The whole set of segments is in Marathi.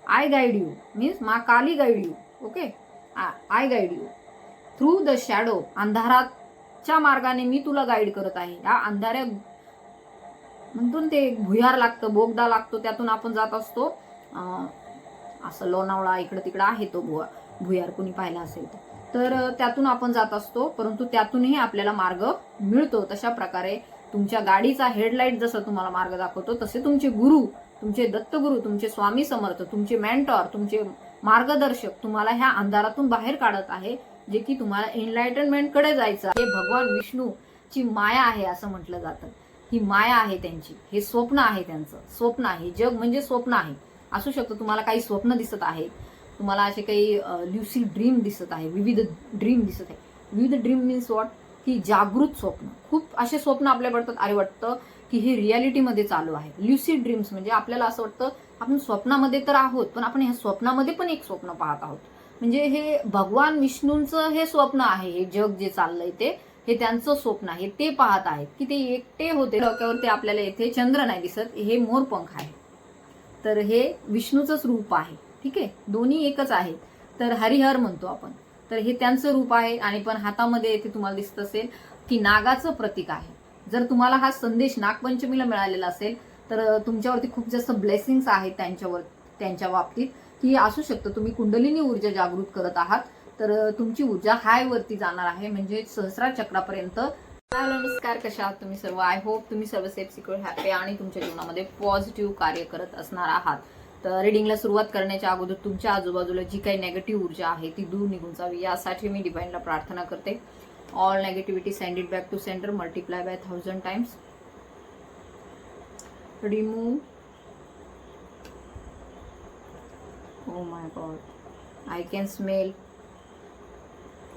I guide you means Maa Kali guide you. Okay, I guide you through the shadow. अंधाराच्या मार्गाने मी तुला गाईड करत आहे. या अंधाऱ्या म्हणतो ते भुयार लागतं, बोगदा लागतो, त्यातून आपण जात असतो. असं लोणावळा इकडं तिकडं आहे तो भुयार, कोणी पाहिला असेल तर त्यातून आपण जात असतो, परंतु त्यातूनही आपल्याला मार्ग मिळतो. तशा प्रकारे तुमच्या गाडीचा हेडलाईट जसं तुम्हाला मार्ग दाखवतो, तसे तुमचे गुरु, तुमचे दत्तगुरु, तुमचे स्वामी समर्थ, तुमचे मेंटॉर, तुमचे मार्गदर्शक तुम्हाला ह्या अंधारातून बाहेर काढत आहे, जे की तुम्हाला एनलायटनमेंट कडे जायचं. हे भगवान विष्णूची माया आहे असं म्हटलं जातं. ही माया आहे त्यांची, हे स्वप्न आहे त्यांचं, स्वप्न आहे. जग म्हणजे स्वप्न आहे. असू शकतं तुम्हाला काही स्वप्न दिसत आहे, तुम्हाला असे काही ल्युसिड ड्रीम दिसत आहे, विविध ड्रीम दिसत आहे. विविध ड्रीम मीन्स वॉट, की जागृत स्वप्न. खूप असे स्वप्न आपल्या पडतात, अरे वाटतं की हे रियालिटीमध्ये चालू आहे. ल्युसिड ड्रीम्स म्हणजे आपल्याला असं वाटतं आपण स्वप्नामध्ये तर आहोत, पण आपण ह्या स्वप्नामध्ये पण एक स्वप्न पाहत आहोत. म्हणजे हे भगवान विष्णूंचं हे स्वप्न आहे. हे जग जे चाललंय हे त्यांचं स्वप्न आहे. ते पाहत आहेत की ते एकटे होते. डोक्यावरती आपल्याला येथे चंद्र नाही दिसत, हे मोरपंख आहे. तर हे विष्णूचंच रूप आहे. ठीक आहे, दोन्ही एकच आहेत. तर हरिहर म्हणतो आपण, तर हे त्यांचं रूप आहे. आणि पण हातामध्ये येथे तुम्हाला दिसत असेल की नागाचं प्रतीक आहे. जर तुम्हाला हा संदेश नागपंचमीला मिळालेला असेल तर तुमच्यावरती खूप जास्त ब्लेसिंग्स आहेत त्यांच्या बाबतीत, की असू शकतं तुम्ही कुंडलिनी ऊर्जा जागृत करत आहात, तर तुमची ऊर्जा हाय वरती जाणार आहे, म्हणजे सहस्रार चक्रापर्यंत. नमस्कार, कशा आहात तुम्ही सर्व? आय होप तुम्ही सर्व सेफ, सिक्युअर, हॅपी आणि तुमच्या जीवनामध्ये पॉझिटिव्ह कार्य करत असणार आहात. तर रिडिंगला सुरुवात करण्याच्या अगोदर तुमच्या आजूबाजूला जी काही नेगेटिव्ह ऊर्जा आहे ती दूर निघून जावी, यासाठी मी डिवाइनला प्रार्थना करते. All negativity send it back to centre, multiply by 1000 times. Remove. Oh my God, I can smell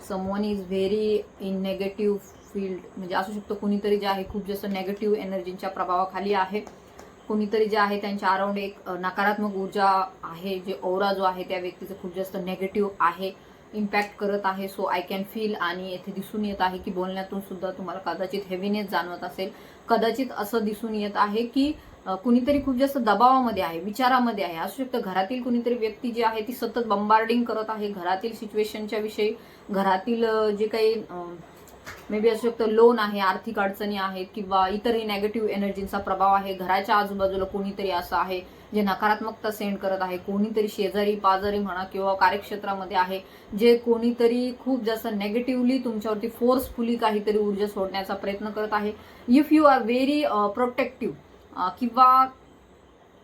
someone is very in negative field. म्हणजे असू शकतो कोणीतरी जे आहे खूप जास्त नेगेटिव्ह एनर्जीच्या प्रभावाखाली आहे. कोणीतरी जे आहे त्यांच्या अराउंड एक नकारात्मक ऊर्जा आहे, जे औरा जो आहे त्या व्यक्तीचं खूप जास्त नेगेटिव्ह आहे, इम्पॅक्ट करत आहे. So I can feel. आणि येथे दिसून येत आहे की बोलण्यातून सुद्धा तुम्हाला कदाचित हेवीनेस जाणवत असेल. कदाचित असं दिसून येत आहे की कुणीतरी खूप जास्त दबावामध्ये आहे, विचारामध्ये आहे. असू शकतं घरातील कुणीतरी व्यक्ती जी आहे ती सतत बंबार्डिंग करत आहे घरातील सिच्युएशनच्या विषयी. घरातील जे काही मे बी असू शकतं लोन आहे, आर्थिक अडचणी आहेत, किंवा इतरही नेगेटिव्ह एनर्जीचा प्रभाव आहे. घराच्या आजूबाजूला कोणीतरी असं आहे जे नकारात्मकता सेंड करत आहे. कोणीतरी शेजारी पाजारी म्हणा किंवा कार्यक्षेत्रामध्ये आहे, जे कोणीतरी खूप जास्त नेगेटिव्हली तुमच्यावरती फोर्सफुली काहीतरी ऊर्जा सोडण्याचा प्रयत्न करत आहे. If you are very protective किंवा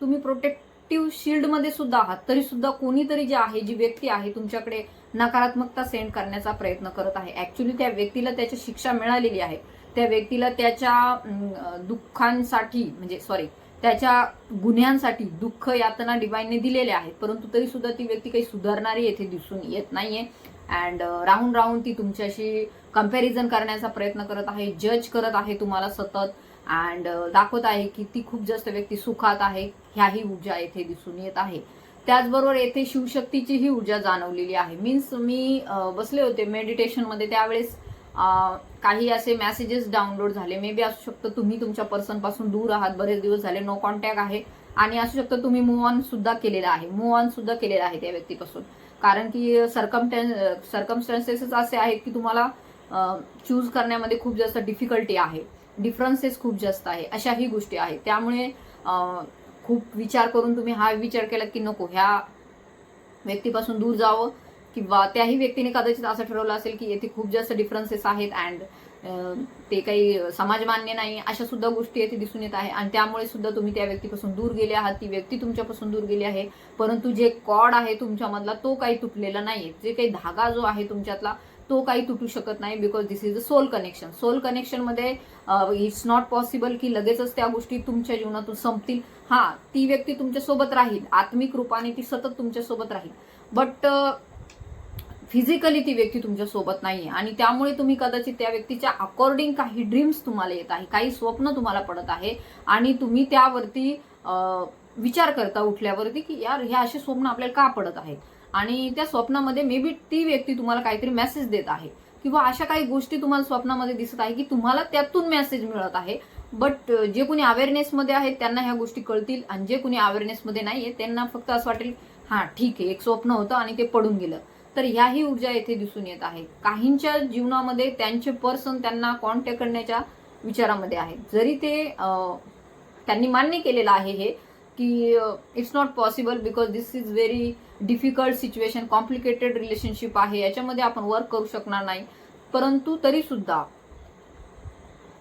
तुम्ही प्रोटेक्टिव्ह शील्डमध्ये सुद्धा आहात, तरी सुद्धा कोणीतरी जे आहे, जी व्यक्ती आहे तुमच्याकडे नकारात्मकता सेंड करण्याचा प्रयत्न करत आहे. ऍक्च्युली त्या व्यक्तीला त्याची शिक्षा मिळालेली आहे. त्या व्यक्तीला त्याच्या दुःखांसाठी म्हणजे त्याच्या गुन्ह्यांसाठी दुःख यातना डिवाइनने दिलेले आहेत, परंतु तरी सुद्धा ती व्यक्ती काही सुधारणारी येथे दिसून येत नाहीये. अँड राहून ती तुमच्याशी कंपॅरिझन करण्याचा प्रयत्न करत आहे, जज करत आहे तुम्हाला सतत. अँड दाखवत आहे की ती खूप जास्त व्यक्ती सुखात आहे. ह्याही ऊर्जा येथे दिसून येत आहे. त्याचबरोबर येथे शिवशक्तीची ही ऊर्जा जाणवलेली आहे. मीन्स मी बसले होते मेडिटेशनमध्ये, त्यावेळेस काही असे मेसेजेस डाउनलोड झाले. मे बी असू शकतं तुम्ही तुमच्या पर्सन पासून दूर आहात, बरेच दिवस झाले, नो कॉन्टॅक्ट आहे. आणि असू शकतं तुम्ही मूव्ह ऑन सुद्धा केलेला आहे त्या व्यक्तीपासून. कारण की सर्कमस्टन्सेस असे आहेत की तुम्हाला चूज करण्यामध्ये खूप जास्त डिफिकल्टी आहे, डिफरन्सेस खूप जास्त आहे, अशाही गोष्टी आहेत. त्यामुळे खूप विचार करून तुम्ही हा विचार केला की नको ह्या व्यक्तीपासून दूर जावं, किंवा त्याही व्यक्तीने कदाचित असं ठरवलं असेल की येथे खूप जास्त डिफरन्सेस आहेत अँड ते काही समाजमान्य नाही, अशा सुद्धा गोष्टी येथे दिसून येत आहे. आणि त्यामुळे सुद्धा तुम्ही त्या व्यक्तीपासून दूर गेले आहात, ती व्यक्ती तुमच्यापासून दूर गेली आहे. परंतु जे कॉर्ड आहे तुमच्यामधला तो काही तुटलेला नाहीये. जे काही धागा जो आहे तुमच्यातला तो काही तुटू शकत नाही, because this is a soul connection. Soul कनेक्शनमध्ये इट्स नॉट पॉसिबल की लगेचच त्या गोष्टी तुमच्या जीवनातून संपतील. हा, ती व्यक्ती तुमच्यासोबत राहील, आत्मिक रूपाने ती सतत तुमच्यासोबत राहील, बट फिजिकली ती व्यक्ती तुमच्या सोबत नाहीये. आणि त्यामुळे तुम्ही कदाचित त्या व्यक्तीच्या अकॉर्डिंग काही ड्रीम्स तुम्हाला येत आहे, काही स्वप्न तुम्हाला पडत आहे, आणि तुम्ही त्यावरती विचार करता उठल्यावरती की यार हे असे स्वप्न आपल्याला का पडत आहेत. आणि त्या स्वप्नामध्ये मे बी ती व्यक्ती तुम्हाला काहीतरी मेसेज देत आहे, किंवा अशा काही गोष्टी तुम्हाला स्वप्नामध्ये दिसत आहे की तुम्हाला त्यातून मेसेज मिळत आहे. बट जे कोणी अवेअरनेसमध्ये आहेत त्यांना ह्या गोष्टी कळतील, आणि जे कोणी अवेअरनेसमध्ये नाहीये त्यांना फक्त असं वाटेल हा ठीक आहे, एक स्वप्न होतं आणि ते पडून गेलं. तर ह्याही ऊर्जा येथे दिसून येत आहेत. काहींच्या जीवनामध्ये त्यांचे पर्सन त्यांना कॉन्टॅक्ट करण्याच्या विचारामध्ये आहे. जरी ते त्यांनी मान्य केलेलं आहे हे की it's not possible because this is very difficult situation, complicated relationship आहे, याच्यामध्ये आपण वर्क करू शकणार नाही. परंतु तरी सुद्धा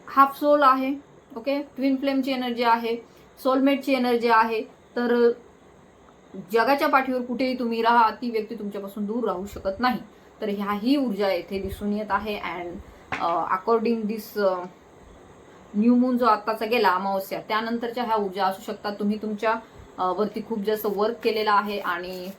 हाफ सोल आहे, ओके, ट्विन फ्लेमची एनर्जी आहे, सोलमेटची एनर्जी आहे. तर जगाच्या पाठीवर कुठेही तुम्ही राहा, ती व्यक्ती तुमच्यापासून दूर राहू शकत नाही. तर ह्याही ऊर्जा येथे दिसून येत आहे. And according this new moon जो आत्ताचा गेला अमावस्या, त्यानंतरच्या ह्या ऊर्जा असू शकतात. तुम्ही तुमच्या वरती खूप जास्त वर्क केलेला आहे आणि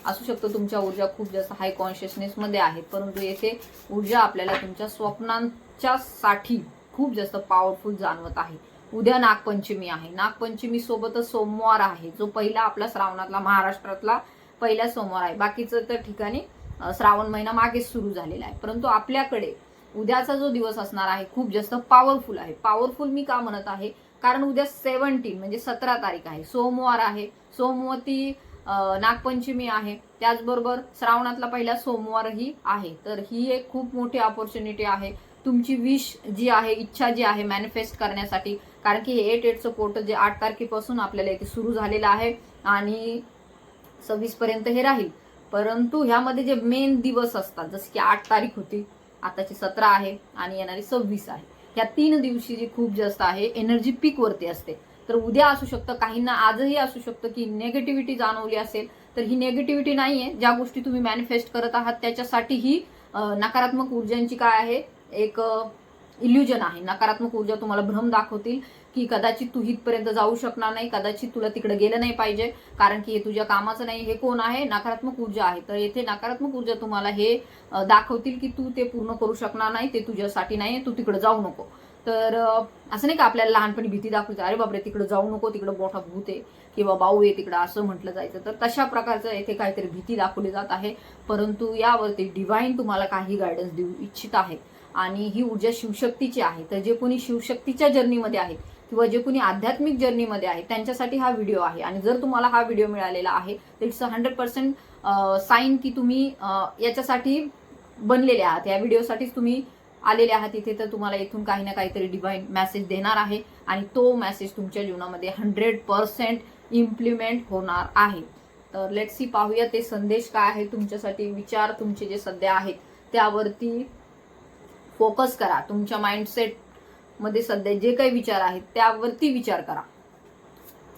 असू शकतं तुमच्या ऊर्जा खूप जास्त हाय कॉन्शियसनेस मध्ये आहेत. परंतु येथे ऊर्जा आपल्याला तुमच्या स्वप्नांच्या साठी खूप जास्त पॉवरफुल जाणवत आहे. उद्या नागपंचमी आहे. नागपंचमी सोबतच सोमवार आहे, जो पहिला आपला श्रावणातला महाराष्ट्रातला पहिला सोमवार आहे. बाकीचं तर ठिकाणी श्रावण महिना मागेच सुरू झालेला आहे. परंतु आपल्याकडे उद्याचा जो दिवस असणार आहे खूप जास्त पॉवरफुल आहे. पॉवरफुल मी का म्हणत आहे, कारण उद्या 17 म्हणजे 17 तारीख आहे, सोमवार आहे, सोमवती नागपंचमी आहे, त्याचबरोबर श्रावणातला पहिला सोमवारही आहे. तर ही एक खूप मोठी अपॉर्च्युनिटी आहे तुमची विश जी आहे, इच्छा जी आहे मॅनिफेस्ट करण्यासाठी. कारण की हे 8/8चं पोर्टल जे 8 तारखेपासून आपल्याला इथे सुरू झालेलं आहे आणि 26 पर्यंत हे राहील. परंतु ह्यामध्ये जे मेन दिवस असतात, जसे की 8 तारीख होती, आताची 17 आहे आणि येणारी 26 आहे, ह्या 3 दिवशी जी खूप जास्त आहे एनर्जी पीक वरती असते. तर उद्या असू शकतं, काहींना आजही असू शकतं की निगेटिव्हिटी जाणवली असेल. तर ही निगेटिव्हिटी नाहीये, ज्या गोष्टी तुम्ही मॅनिफेस्ट करत आहात त्याच्यासाठी ही नकारात्मक ऊर्जांची काय आहे, एक इल्युजन आहे. नकारात्मक ऊर्जा तुम्हाला भ्रम दाखवतील की कदाचित तू इथपर्यंत जाऊ शकणार नाही, कदाचित तुला तिकडे गेलं नाही पाहिजे, कारण की हे तुझ्या कामाचं नाही. हे कोण आहे, नकारात्मक ऊर्जा आहे. तर येथे नकारात्मक ऊर्जा तुम्हाला हे दाखवतील की तू ते पूर्ण करू शकणार नाही, ते तुझ्यासाठी नाही, तू तिकडे जाऊ नको. तर असं नाही का आपल्याला लहानपणी भीती दाखवते, अरे बापरे तिकडे जाऊ नको, तिकडे मोठा भूत आहे किंवा बाऊ आहे तिकडं, असं म्हटलं जायचं. तर तशा प्रकारचं येथे काहीतरी भीती दाखवली जात आहे. परंतु यावरती डिव्हाइन तुम्हाला काही गायडन्स देऊ इच्छित आहे आणि ही ऊर्जा शिवशक्तीची आहे. तर जे कोणी शिवशक्तीच्या जर्नीमध्ये आहेत किंवा जे कोणी आध्यात्मिक जर्नीमध्ये आहेत त्यांच्यासाठी हा व्हिडिओ आहे. आणि जर तुम्हाला हा व्हिडिओ मिळालेला आहे तर इट्स 100% साईन की तुम्ही याच्यासाठी बनलेले आहात, या व्हिडिओसाठीच तुम्ही आलेले आहात इथे. तर तुम्हाला इथून काही ना काहीतरी डिव्हाइन मेसेज देणार आहे आणि तो मेसेज तुमच्या जीवनामध्ये 100% इम्प्लिमेंट होणार आहे. तर लेट्स सी, पाहूया ते संदेश काय आहे तुमच्यासाठी. विचार तुमचे जे सध्या आहेत त्यावरती फोकस करा. तुमच्या माइंडसेट मध्ये सध्या जे काही विचार आहेत त्यावरती विचार करा,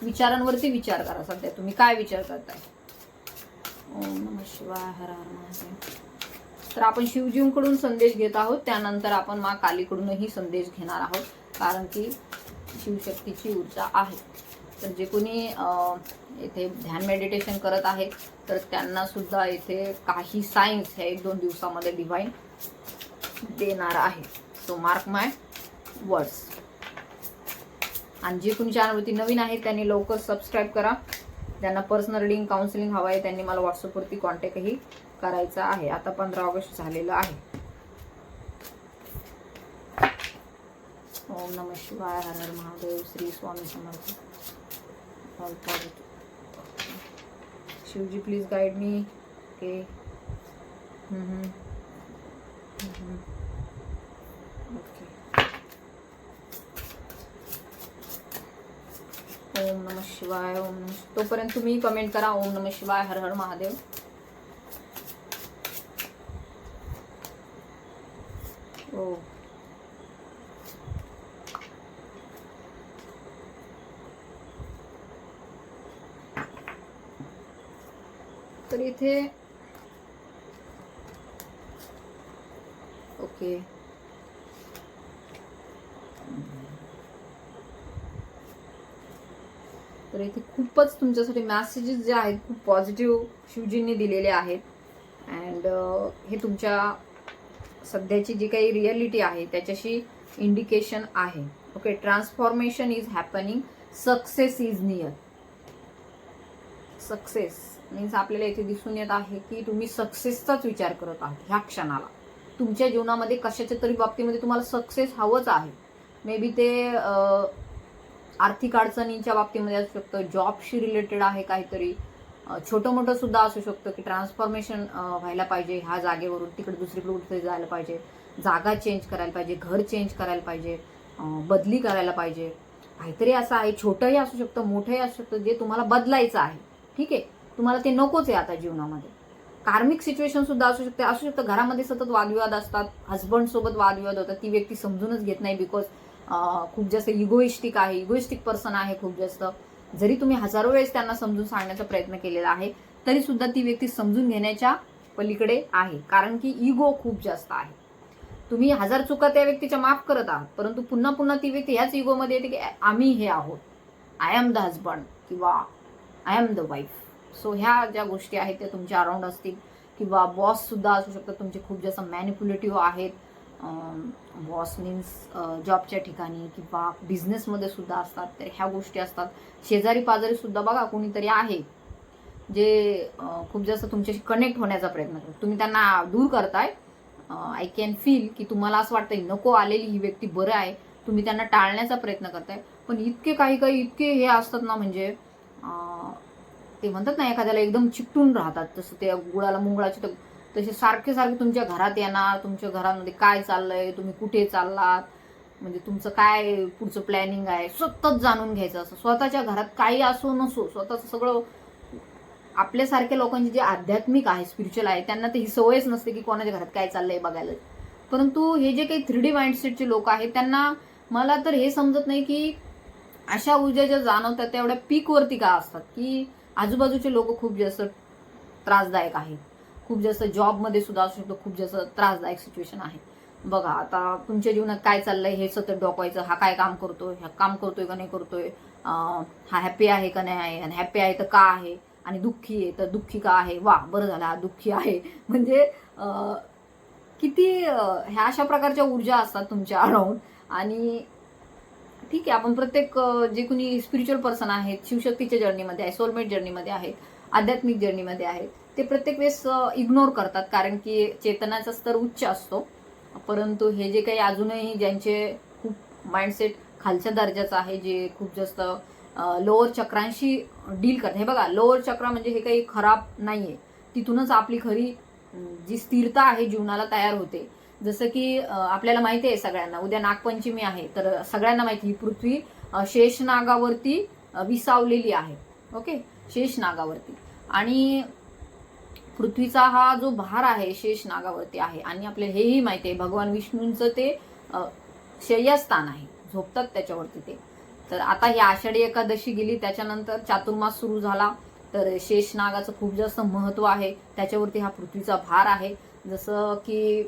विचारांवरती विचार करा. सध्या तुम्ही काय विचार करताय. ओम नमः शिवाय, हर हर महादेव. तर आपण शिवजींकडून संदेश घेत आहोत, त्यानंतर आपण माँ कालीकडूनही संदेश घेणार आहोत, कारण की शिवशक्तीची ऊर्जा आहे. तर जे कोणी इथे ध्यान मेडिटेशन करत आहेत तर त्यांना सुद्धा इथे काही सायन्स ह्या 1-2 दिवसामध्ये डिव्हाइन देणार आहे. सो मार्क माय वर्ड्स. आणि जे कोणी चॅनलवरती नवीन आहेत त्यांनी लवकर सबस्क्राईब करा. ज्यांना पर्सनल रीडिंग काउन्सिलिंग हवं आहे त्यांनी मला व्हॉट्सअपवरती कॉन्टॅक्टही करायचा आहे. आता 15 ऑगस्ट झालेलं आहे. ओम नमः शिवाय, हर हर Mahadev, Shri Swami Samarth. Shivji please guide me. Okay. Okay. ओम नमः शिवाय, ओम नमः. तोपर्यंत तुम्ही कमेंट करा ओम नमः शिवाय, हर हर महादेव. ओ तर इथे ओके. तर इथे खूपच तुमच्यासाठी मेसेजेस जे आहेत खूप पॉझिटिव्ह शिवजींनी दिलेले आहेत. अँड हे तुमच्या सध्याची जी काही रियालिटी आहे त्याच्याशी इंडिकेशन आहे. Okay. Transformation is happening, success is near. Success means आपल्याला इथे दिसून येत आहे की तुम्ही सक्सेसचाच विचार करत आहात ह्या क्षणाला. तुमच्या जीवनामध्ये कशाच्या तरी बाबतीमध्ये तुम्हाला सक्सेस हवंच आहे. मे बी ते आर्थिक अडचणींच्या बाबतीमध्ये असू शकतं, जॉबशी रिलेटेड आहे काहीतरी, छोटं मोठं सुद्धा असू शकतं की ट्रान्सफॉर्मेशन व्हायला पाहिजे, ह्या जागेवरून तिकडे दुसरीकडे कुठेतरी जायला पाहिजे, जागा चेंज करायला पाहिजे, घर चेंज करायला पाहिजे, बदली करायला पाहिजे. काहीतरी असं आहे, छोटंही असू शकतं, मोठंही असू शकतं, जे तुम्हाला बदलायचं आहे. ठीक आहे, तुम्हाला ते नकोच आहे आता जीवनामध्ये. कार्मिक सिच्युएशन सुद्धा असू शकतं घरामध्ये सतत वादविवाद असतात, हस्बंड सोबत वादविवाद होतात, ती व्यक्ती समजूनच घेत नाही, बिकॉज खूप जास्त इगोइस्टिक पर्सन आहे खूप जास्त. जरी तुम्ही हजारो वेळेस त्यांना समजून सांगण्याचा प्रयत्न केलेला आहे, तरी सुद्धा ती व्यक्ती समजून घेण्याच्या पलीकडे आहे, कारण की इगो खूप जास्त आहे. तुम्ही 1000 चुका त्या व्यक्तीच्या माफ करत आहात, परंतु पुन्हा पुन्हा ती व्यक्ती ह्याच इगोमध्ये येते की आम्ही हे आहोत, आय एम द हजबंड किंवा I am the wife. So ह्या ज्या गोष्टी आहेत त्या तुमच्या अराउंड असतील, किंवा बॉस सुद्धा असू शकतात तुमचे खूप जास्त मॅनिप्युलेटिव्ह आहेत. बॉस मीन्स जॉबच्या ठिकाणी किंवा बिझनेसमध्ये सुद्धा असतात, तर ह्या गोष्टी असतात. शेजारी पाजारी सुद्धा बघा कोणीतरी आहे जे खूप जास्त तुमच्याशी कनेक्ट होण्याचा प्रयत्न करतो, तुम्ही त्यांना दूर करताय. आय कॅन फील की तुम्हाला असं वाटतंय नको आलेली ही व्यक्ती बरं आहे, तुम्ही त्यांना टाळण्याचा प्रयत्न करताय. पण इतके काही इतके हे असतात ना, म्हणजे ते म्हणतात ना एखाद्याला एकदम चिकटून राहतात, तसं त्या गुळाला मुंगळाचे तसे सारखे तुमच्या घरात येणार, तुमच्या घरामध्ये काय चाललंय, तुम्ही कुठे चाललात, म्हणजे तुमचं काय पुढचं प्लॅनिंग आहे, सतत जाणून घ्यायचं. असं स्वतःच्या घरात काही असो नसो, स्वतःचं सगळं. आपल्यासारख्या लोकांची जे आध्यात्मिक आहे, स्पिरिच्युअल आहे, त्यांना तर ही सवयच नसते की कोणाच्या घरात काय चाललंय बघायला. परंतु हे जे काही 3D माइंडसेटचे लोक आहेत, त्यांना मला तर हे समजत नाही की अशा ऊर्जा ज्या जाणवतात त्या एवढ्या पीकवरती का असतात, की आजूबाजूचे लोक खूप जास्त त्रासदायक आहेत. खूप जास्त जॉबमध्ये सुद्धा असू शकतो, खूप जास्त त्रासदायक सिच्युएशन आहे. बघा आता तुमच्या जीवनात काय चाललंय हे सतत डोकवायचं, हा काय काम करतोय, हा काम करतोय का नाही करतोय, हा हॅपी आहे का नाही आहे, आणि हॅपी आहे तर का आहे, आणि दुःखी आहे तर दुःखी का आहे, वा बरं झालं हा दुःखी आहे. म्हणजे किती ह्या अशा प्रकारच्या ऊर्जा असतात तुमच्या अराउंड. आणि ठीक आहे, आपण प्रत्येक जे कोणी स्पिरिच्युअल पर्सन आहेत, शिवशक्तीच्या जर्नीमध्ये आहे, सोलमेट जर्नीमध्ये आहेत, आध्यात्मिक जर्नीमध्ये आहेत, ते प्रत्येक वेळेस इग्नोर करतात, कारण की चेतनाचा स्तर उच्च असतो. परंतु हे जे काही अजूनही ज्यांचे खूप माइंडसेट खालच्या दर्जाचं आहे, जे खूप जास्त लोअर चक्रांशी डील करतात. हे बघा, लोअर चक्र म्हणजे हे काही खराब नाहीये, तिथूनच आपली खरी जी स्थिरता आहे जीवनाला तयार होते. जसं की आपल्याला माहिती आहे सगळ्यांना, उद्या नागपंचमी आहे, तर सगळ्यांना माहिती ही पृथ्वी शेषनागावरती विसावलेली आहे. ओके, शेषनागावरती. आणि पृथ्वीचा हा जो भार आहे शेषनागावरती आहे, आणि आपल्याला हेही माहिती आहे भगवान विष्णूंचं ते शय्यास्थान आहे, झोपतात त्याच्यावरती ते. तर आता ही आषाढी एकादशी गेली, त्याच्यानंतर चातुर्मास सुरू झाला, तर शेषनागाचं खूप जास्त महत्व आहे, त्याच्यावरती हा पृथ्वीचा भार आहे. जसं की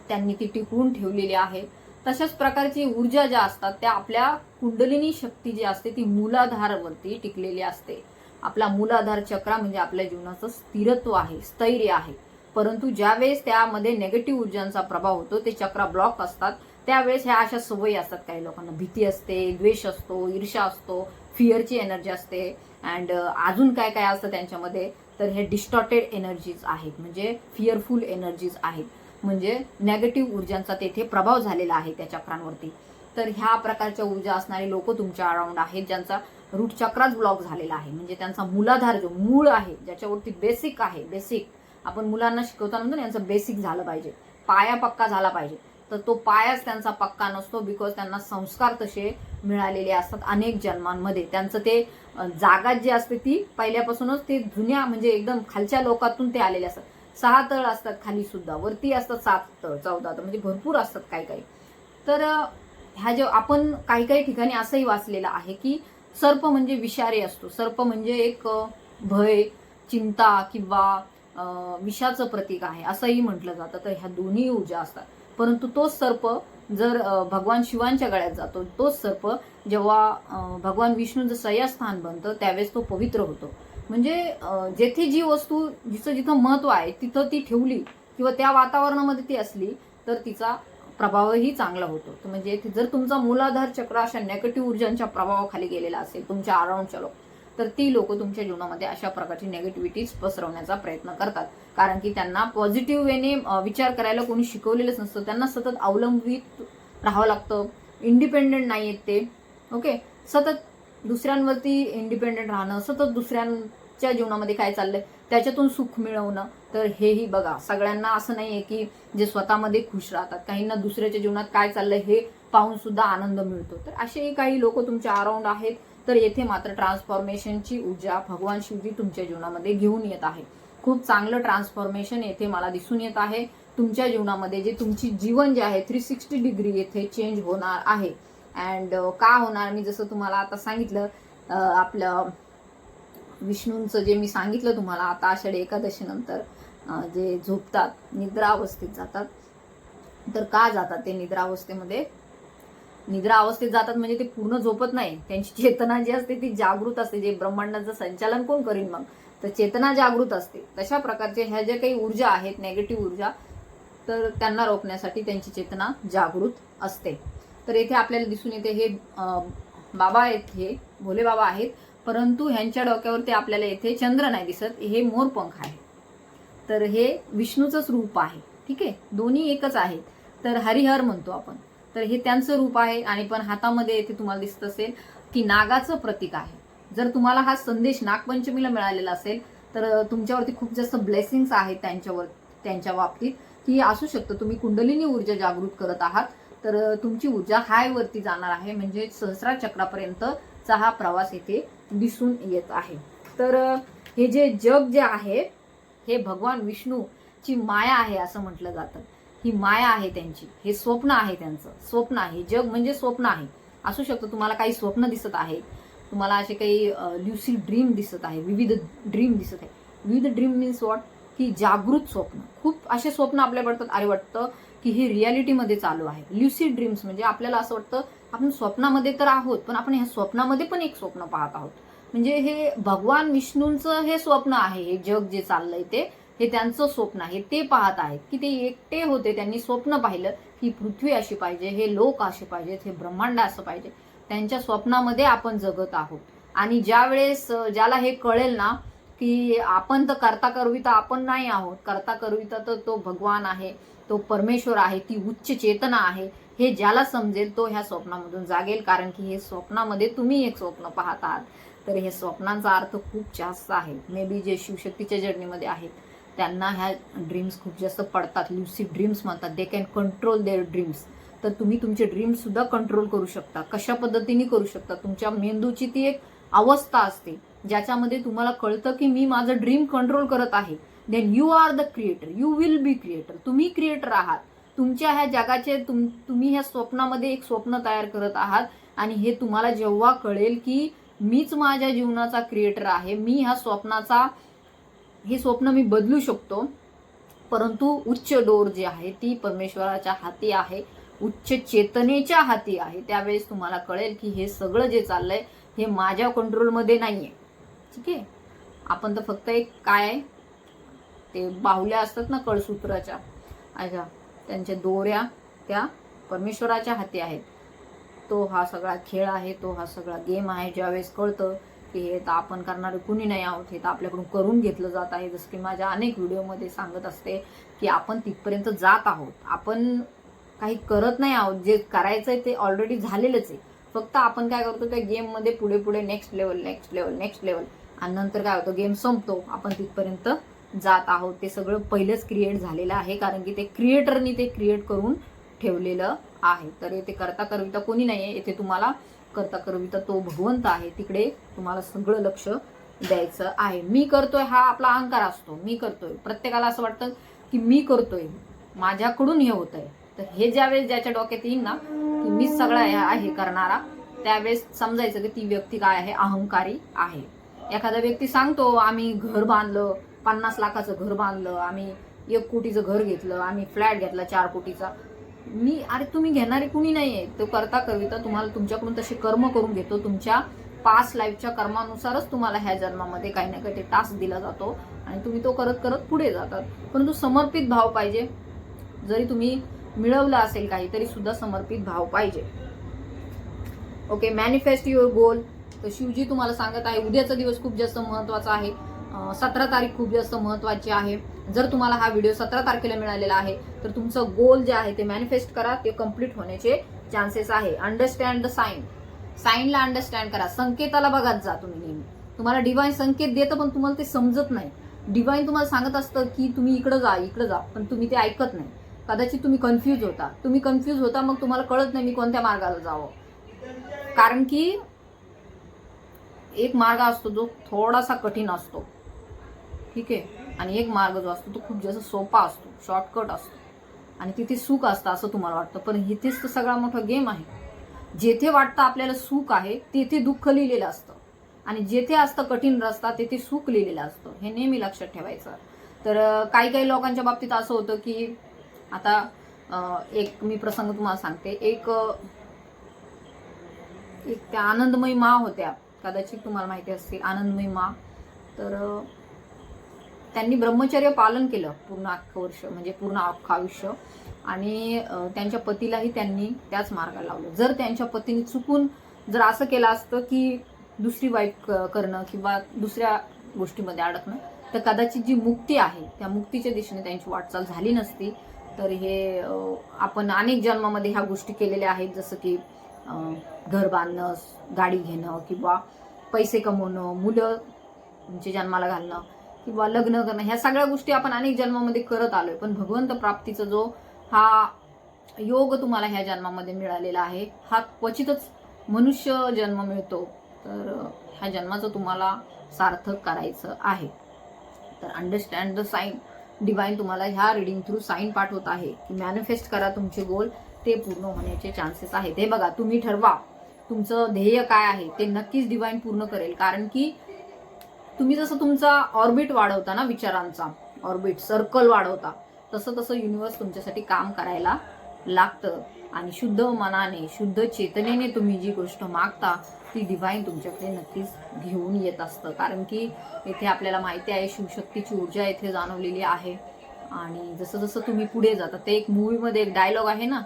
त्यांनी ती टिकवून ठेवलेली आहे. तशाच प्रकारची ऊर्जा ज्या असतात त्या आपल्या कुंडलिनी शक्ती जी असते ती मूलाधारावरती टिकलेली असते. आपला मूलाधार चक्र म्हणजे आपल्या जीवनाचं स्थिरत्व आहे, स्थैर्य आहे. परंतु ज्यावेळेस त्यामध्ये नेगेटिव्ह ऊर्जांचा प्रभाव होतो, ते चक्र ब्लॉक असतात, त्यावेळेस ह्या अशा सवयी असतात. काही लोकांना भीती असते, द्वेष असतो, ईर्ष्या असतो, फिअरची एनर्जी असते, अँड अजून काय काय असतं त्यांच्यामध्ये, तर हे डिस्टॉर्टेड एनर्जीज आहेत, म्हणजे फिअरफुल एनर्जीज आहेत, म्हणजे नेगेटिव्ह ऊर्जांचा तेथे प्रभाव झालेला आहे त्या चक्रांवरती. तर ह्या प्रकारच्या ऊर्जा असणारे लोक तुमच्या अराउंड आहेत, ज्यांचा रूट चक्राच ब्लॉक झालेला आहे, म्हणजे त्यांचा मूलाधार जो मूळ आहे, ज्याच्यावरती बेसिक आहे, बेसिक आपण मुलांना शिकवताना म्हणतो ना, यांचं बेसिक झालं पाहिजे, पाया पक्का झाला पाहिजे, तर तो पायाच त्यांचा पक्का नसतो, बिकॉज त्यांना संस्कार तसे मिळालेले असतात अनेक जन्मांमध्ये. त्यांचं ते जागा जी असते ती पहिल्यापासूनच ते जुन्या म्हणजे एकदम खालच्या लोकातून ते आलेले असतात. 6 तळ असतात खाली सुद्धा, वरती असतात 7 तळ 14 तळ, म्हणजे भरपूर असतात काही काही. तर ह्या जे आपण काही काही ठिकाणी असंही वाचलेलं आहे की सर्प म्हणजे विषारी असतो, सर्प म्हणजे एक भय, चिंता किंवा विषाचं प्रतीक आहे असंही म्हटलं जातं. तर ह्या दोन्ही ऊर्जा असतात. परंतु तोच सर्प जर भगवान शिवांच्या गळ्यात जातो, तोच सर्प जेव्हा भगवान विष्णूचं शय्यास्थान बनतं त्यावेळेस तो पवित्र होतो. म्हणजे जेथे जी वस्तू जिचं जिथं महत्व आहे तिथं ती ठेवली किंवा त्या वातावरणामध्ये ती असली तर तिचा प्रभावही चांगला होतो. तर म्हणजे जर तुमचा मूलाधार चक्र अशा नेगेटिव्ह ऊर्जांच्या प्रभावाखाली गेलेला असेल तुमच्या अराउंडच्या लोक, तर ती लोक तुमच्या जीवनामध्ये अशा प्रकारची नेगेटिव्हिटीज पसरवण्याचा प्रयत्न करतात, कारण की त्यांना पॉझिटिव्ह वेने विचार करायला कोणी शिकवलेलंच नसतं. त्यांना सतत अवलंबित राहावं लागतं, इंडिपेंडेंट नाही आहेत ते. ओके, सतत दुसऱ्यांवरती इंडिपेंडेंट राहणं, सतत रोजच्या जीवनामध्ये काय चाललंय त्याच्यातून सुख मिळवणं. तर हेही बघा, सगळ्यांना असं नाहीये की जे स्वतःमध्ये खुश राहतात, काहींना दुसऱ्याच्या जीवनात काय चाललंय हे पाहून सुद्धा आनंद मिळतो. तर असेही काही लोक तुमच्या अराउंड आहेत. तर येथे मात्र ट्रान्सफॉर्मेशनची ऊर्जा भगवान शिवजी तुमच्या जीवनामध्ये घेऊन येत आहे. खूप चांगलं ट्रान्सफॉर्मेशन येथे मला दिसून येत आहे तुमच्या जीवनामध्ये. जे तुमची जीवन जे आहे 360 डिग्री येथे चेंज होणार आहे. अँड का होणार, मी जसं तुम्हाला आता सांगितलं, आपलं विष्णूंचं जे मी सांगितलं तुम्हाला, आता आषाढी एकादशी नंतर जे झोपतात, निद्रा अवस्थेत जातात. तर का जातात ते निद्रा अवस्थेमध्ये? निद्रा अवस्थेत जातात म्हणजे ते पूर्ण झोपत नाही, त्यांची चेतना जी असते ती जागृत असते. जे ब्रह्मांडाचं संचालन कोण करीन मग, तर चेतना जागृत असते. तशा प्रकारचे ह्या ज्या काही ऊर्जा आहेत, नेगेटिव्ह ऊर्जा, तर त्यांना रोखण्यासाठी त्यांची चेतना जागृत असते. तर येथे आपल्याला दिसून येते हे बाबा आहेत, हे भोले बाबा आहेत, परंतु ह्यांच्या डोक्यावरती आपल्याला येथे चंद्र नाही दिसत, हे मोरपंख आहे. तर हे विष्णूचंच रूप आहे. ठीक आहे, दोन्ही एकच आहेत. तर हरिहर म्हणतो आपण. तर हे त्यांचं रूप आहे. आणि पण हातामध्ये येथे तुम्हाला दिसत असेल की नागाचं प्रतीक आहे. जर तुम्हाला हा संदेश नागपंचमीला मिळालेला असेल तर तुमच्यावरती खूप जास्त ब्लेसिंग्स आहेत त्यांच्या बाबतीत, की असू शकतं तुम्ही कुंडलिनी ऊर्जा जागृत करत आहात. तर तुमची ऊर्जा हाय वरती जाणार आहे, म्हणजे सहस्रार चक्रापर्यंतचा हा प्रवास येथे दिसून येत आहे. तर हे जे जग जे आहे हे भगवान विष्णूची माया आहे असं म्हटलं जातं. ही माया आहे त्यांची, हे स्वप्न आहे त्यांचं, स्वप्न आहे. जग म्हणजे स्वप्न आहे. असू शकतं तुम्हाला काही स्वप्न दिसत आहे, तुम्हाला असे काही ल्युसिड ड्रीम दिसत आहे, विविध ड्रीम दिसत आहे. विविध ड्रीम मीन्स वॉट, की जागृत स्वप्न. खूप असे स्वप्न आपल्या पडतात, अरे वाटतं की हे रियालिटीमध्ये चालू आहे. ल्युसिड ड्रीम्स म्हणजे आपल्याला असं वाटतं आपण स्वप्नामध्ये तर आहोत, पण आपण ह्या स्वप्नामध्ये पण एक स्वप्न पाहत आहोत. म्हणजे हे भगवान विष्णूंचं हे स्वप्न आहे. हे जग जे चाललंय ते हे त्यांचं स्वप्न आहे. ते पाहत आहेत की ते एकटे होते, त्यांनी स्वप्न पाहिलं की पृथ्वी अशी पाहिजे, हे लोक असे पाहिजेत, हे ब्रह्मांड असं पाहिजे. त्यांच्या स्वप्नामध्ये आपण जगत आहोत. आणि ज्यावेळेस ज्याला हे कळेल ना की आपण तर करता करविता आपण नाही आहोत, करता करविता तर तो भगवान आहे, तो परमेश्वर आहे, ती उच्च चेतना आहे, हे ज्याला समजेल तो ह्या स्वप्नामधून जागेल. कारण की हे स्वप्नामध्ये तुम्ही एक स्वप्न पाहत आहात. तर हे स्वप्नांचा अर्थ खूप जास्त आहे. मे बी जे शिवशक्तीच्या जर्नीमध्ये आहेत त्यांना ह्या ड्रीम्स खूप जास्त पडतात. ल्युसिड ड्रीम्स म्हणतात. They can control their dreams. तर तुम्ही तुमचे ड्रीम्स सुद्धा कंट्रोल करू शकता. कशा पद्धतीने करू शकता? तुमच्या मेंदूची ती एक अवस्था असते ज्याच्यामध्ये तुम्हाला कळतं की मी माझं ड्रीम कंट्रोल करत आहे. Then you are the creator, you will be creator. तुम्ही क्रिएटर आहात तुमच्या ह्या जगाचे. तुम्ही ह्या स्वप्नामध्ये एक स्वप्न तयार करत आहात. आणि हे तुम्हाला जेव्हा कळेल की मीच माझ्या जीवनाचा क्रिएटर आहे, मी ह्या स्वप्नाचा, हे स्वप्न मी बदलू शकतो, परंतु उच्च डोर जी आहे ती परमेश्वराच्या हाती आहे, उच्च चेतनेच्या हाती आहे. त्यावेळेस तुम्हाला कळेल की हे सगळं जे चाललंय हे माझ्या कंट्रोलमध्ये नाहीये. ठीक आहे, आपण तर फक्त एक काय ते बाहुल्या असतात ना कळसूत्राच्या, अच्छा, त्यांच्या दोऱ्या त्या परमेश्वराच्या हाती आहेत. तो हा सगळा खेळ आहे, तो हा सगळा गेम आहे. ज्यावेळेस कळतं की हे तर आपण करणारे कुणी नाही आहोत, हे तर आपल्याकडून करून घेतलं जात आहे. जसं की माझ्या अनेक व्हिडिओमध्ये सांगत असते की आपण तिथपर्यंत जात आहोत, आपण काही करत नाही आहोत. जे करायचंय ते ऑलरेडी झालेलंच आहे. फक्त आपण काय करतो त्या गेममध्ये पुढे पुढे next level, next level, next level, आणि नंतर काय होतं, गेम संपतो, आपण तिथपर्यंत जात आहोत. ते सगळं पहिलेच क्रिएट झालेलं आहे, कारण की ते क्रिएटरनी ते क्रिएट करून ठेवलेलं आहे. तर येथे करता करविता कोणी नाहीये, येथे तुम्हाला करता करविता तो भगवंत आहे. तिकडे तुम्हाला सगळं लक्ष द्यायचं आहे. मी करतोय हा आपला अहंकार असतो. मी करतोय, प्रत्येकाला असं वाटतं की मी करतोय, माझ्याकडून हे होतंय. तर हे ज्यावेळेस ज्याच्या डोक्यात येईल ना की मीच सगळा आहे करणारा, त्यावेळेस समजायचं की ती व्यक्ती काय आहे, अहंकारी आहे. एखादा व्यक्ती सांगतो आम्ही घर बांधलं, 50 लाखाचं घर बांधलं, आम्ही 1 कोटीचं घर घेतलं, आम्ही फ्लॅट घेतला 4 कोटीचा. अरे तुम्ही घेणारे कुणी नाहीये. तो करता करविता तुम्हाला तुमच्याकडून तसे कर्म करून घेतो. तुमच्या पास्ट लाईफच्या कर्मानुसारच तुम्हाला ह्या जन्मामध्ये काही ना काही टास्क दिला जातो आणि तुम्ही तो करत करत पुढे जातात. परंतु समर्पित भाव पाहिजे. जरी तुम्ही मिळवलं असेल काही तरी सुद्धा समर्पित भाव पाहिजे. ओके, मॅनिफेस्ट युअर गोल. तर शिवजी तुम्हाला सांगत आहे उद्याचा दिवस खूप जास्त महत्वाचा आहे. 17 तारीख खूप जास्त महत्वाची आहे. जर तुम्हाला हा व्हिडिओ 17 तारखेला मिळालेला आहे तर तुमचं गोल जे आहे ते मॅनिफेस्ट करा, ते कम्प्लीट होण्याचे चान्सेस आहे. Understand the sign. साईनला अंडरस्टँड करा, संकेताला बघत जा तुम्ही नेहमी. तुम्हाला डिवाइन संकेत देतं पण तुम्हाला ते समजत नाही. डिवाइन तुम्हाला सांगत असतं की तुम्ही इकडे जा, पण तुम्ही ते ऐकत नाही. कदाचित तुम्ही कन्फ्यूज होता, मग तुम्हाला कळत नाही मी कोणत्या मार्गाला जावं. कारण की एक मार्ग असतो जो थोडासा कठीण असतो, ठीक आहे, आणि एक मार्ग जो असतो तो खूप जास्त सोपा असतो, शॉर्टकट असतो, आणि तिथे सुख असतं असं तुम्हाला वाटतं. पण इथेच तर सगळा मोठा गेम आहे. जेथे वाटतं आपल्याला सुख आहे तेथे दुःख लिहिलेलं असतं, आणि जेथे असतं कठीण रस्ता तेथे सुख लिहिलेलं असतं. हे नेहमी लक्षात ठेवायचं. तर काही लोकांच्या बाबतीत असं होतं की आता एक मी प्रसंग तुम्हाला सांगते. एक त्या आनंदमयी मा होत्या, कदाचित तुम्हाला माहिती असतील आनंदमयी मा. तर त्यांनी ब्रह्मचर्य पालन केलं पूर्ण अख्खं वर्ष, म्हणजे पूर्ण अख्खं आयुष्य, आणि त्यांच्या पतीलाही त्यांनी त्याच मार्गाला लावलं. जर त्यांच्या पतीने चुकून जर असं केलं असतं की दुसरी वाईफ करणं किंवा दुसऱ्या गोष्टीमध्ये अडकणं, तर कदाचित जी मुक्ती आहे त्या मुक्तीच्या दिशेने त्यांची वाटचाल झाली नसती. तर हे आपण अनेक जन्मामध्ये ह्या गोष्टी केलेल्या आहेत, जसं की घर बांधणं, गाडी घेणं, किंवा पैसे कमवणं, मुलं म्हणजे जन्माला घालणं, किंवा लग्न करणं. ह्या सगळ्या गोष्टी आपण अनेक जन्मामध्ये करत आलोय. पण भगवंत प्राप्तीचा जो हा योग तुम्हाला ह्या जन्मामध्ये मिळालेला आहे, हा क्वचितच मनुष्य जन्म मिळतो. तर ह्या जन्माचं तुम्हाला सार्थक करायचं आहे. तर अंडरस्टँड द साईन. डिवाइन तुम्हाला ह्या रिडिंग थ्रू साईन पाठवत आहे की मॅनिफेस्ट करा तुमचे गोल, ते पूर्ण होण्याचे चान्सेस आहेत. हे बघा, तुम्ही ठरवा तुमचं ध्येय काय आहे, ते नक्कीच डिवाइन पूर्ण करेल. कारण की तुम्ही जसं तुमचा ऑर्बिट वाढवता ना, विचारांचा ऑर्बिट सर्कल वाढवता, तसं तसं युनिवर्स तुमच्यासाठी काम करायला लागतं. आणि शुद्ध मनाने, शुद्ध चेतनेने तुम्ही जी गोष्ट मागता ती डिवाइन तुमच्याकडे नक्कीच घेऊन येत असतं. कारण की येथे आपल्याला माहिती आहे शिवशक्तीची ऊर्जा येथे जाणवलेली आहे. आणि जसं जसं तुम्ही पुढे जाता, ते एक मूवीमध्ये एक डायलॉग आहे ना,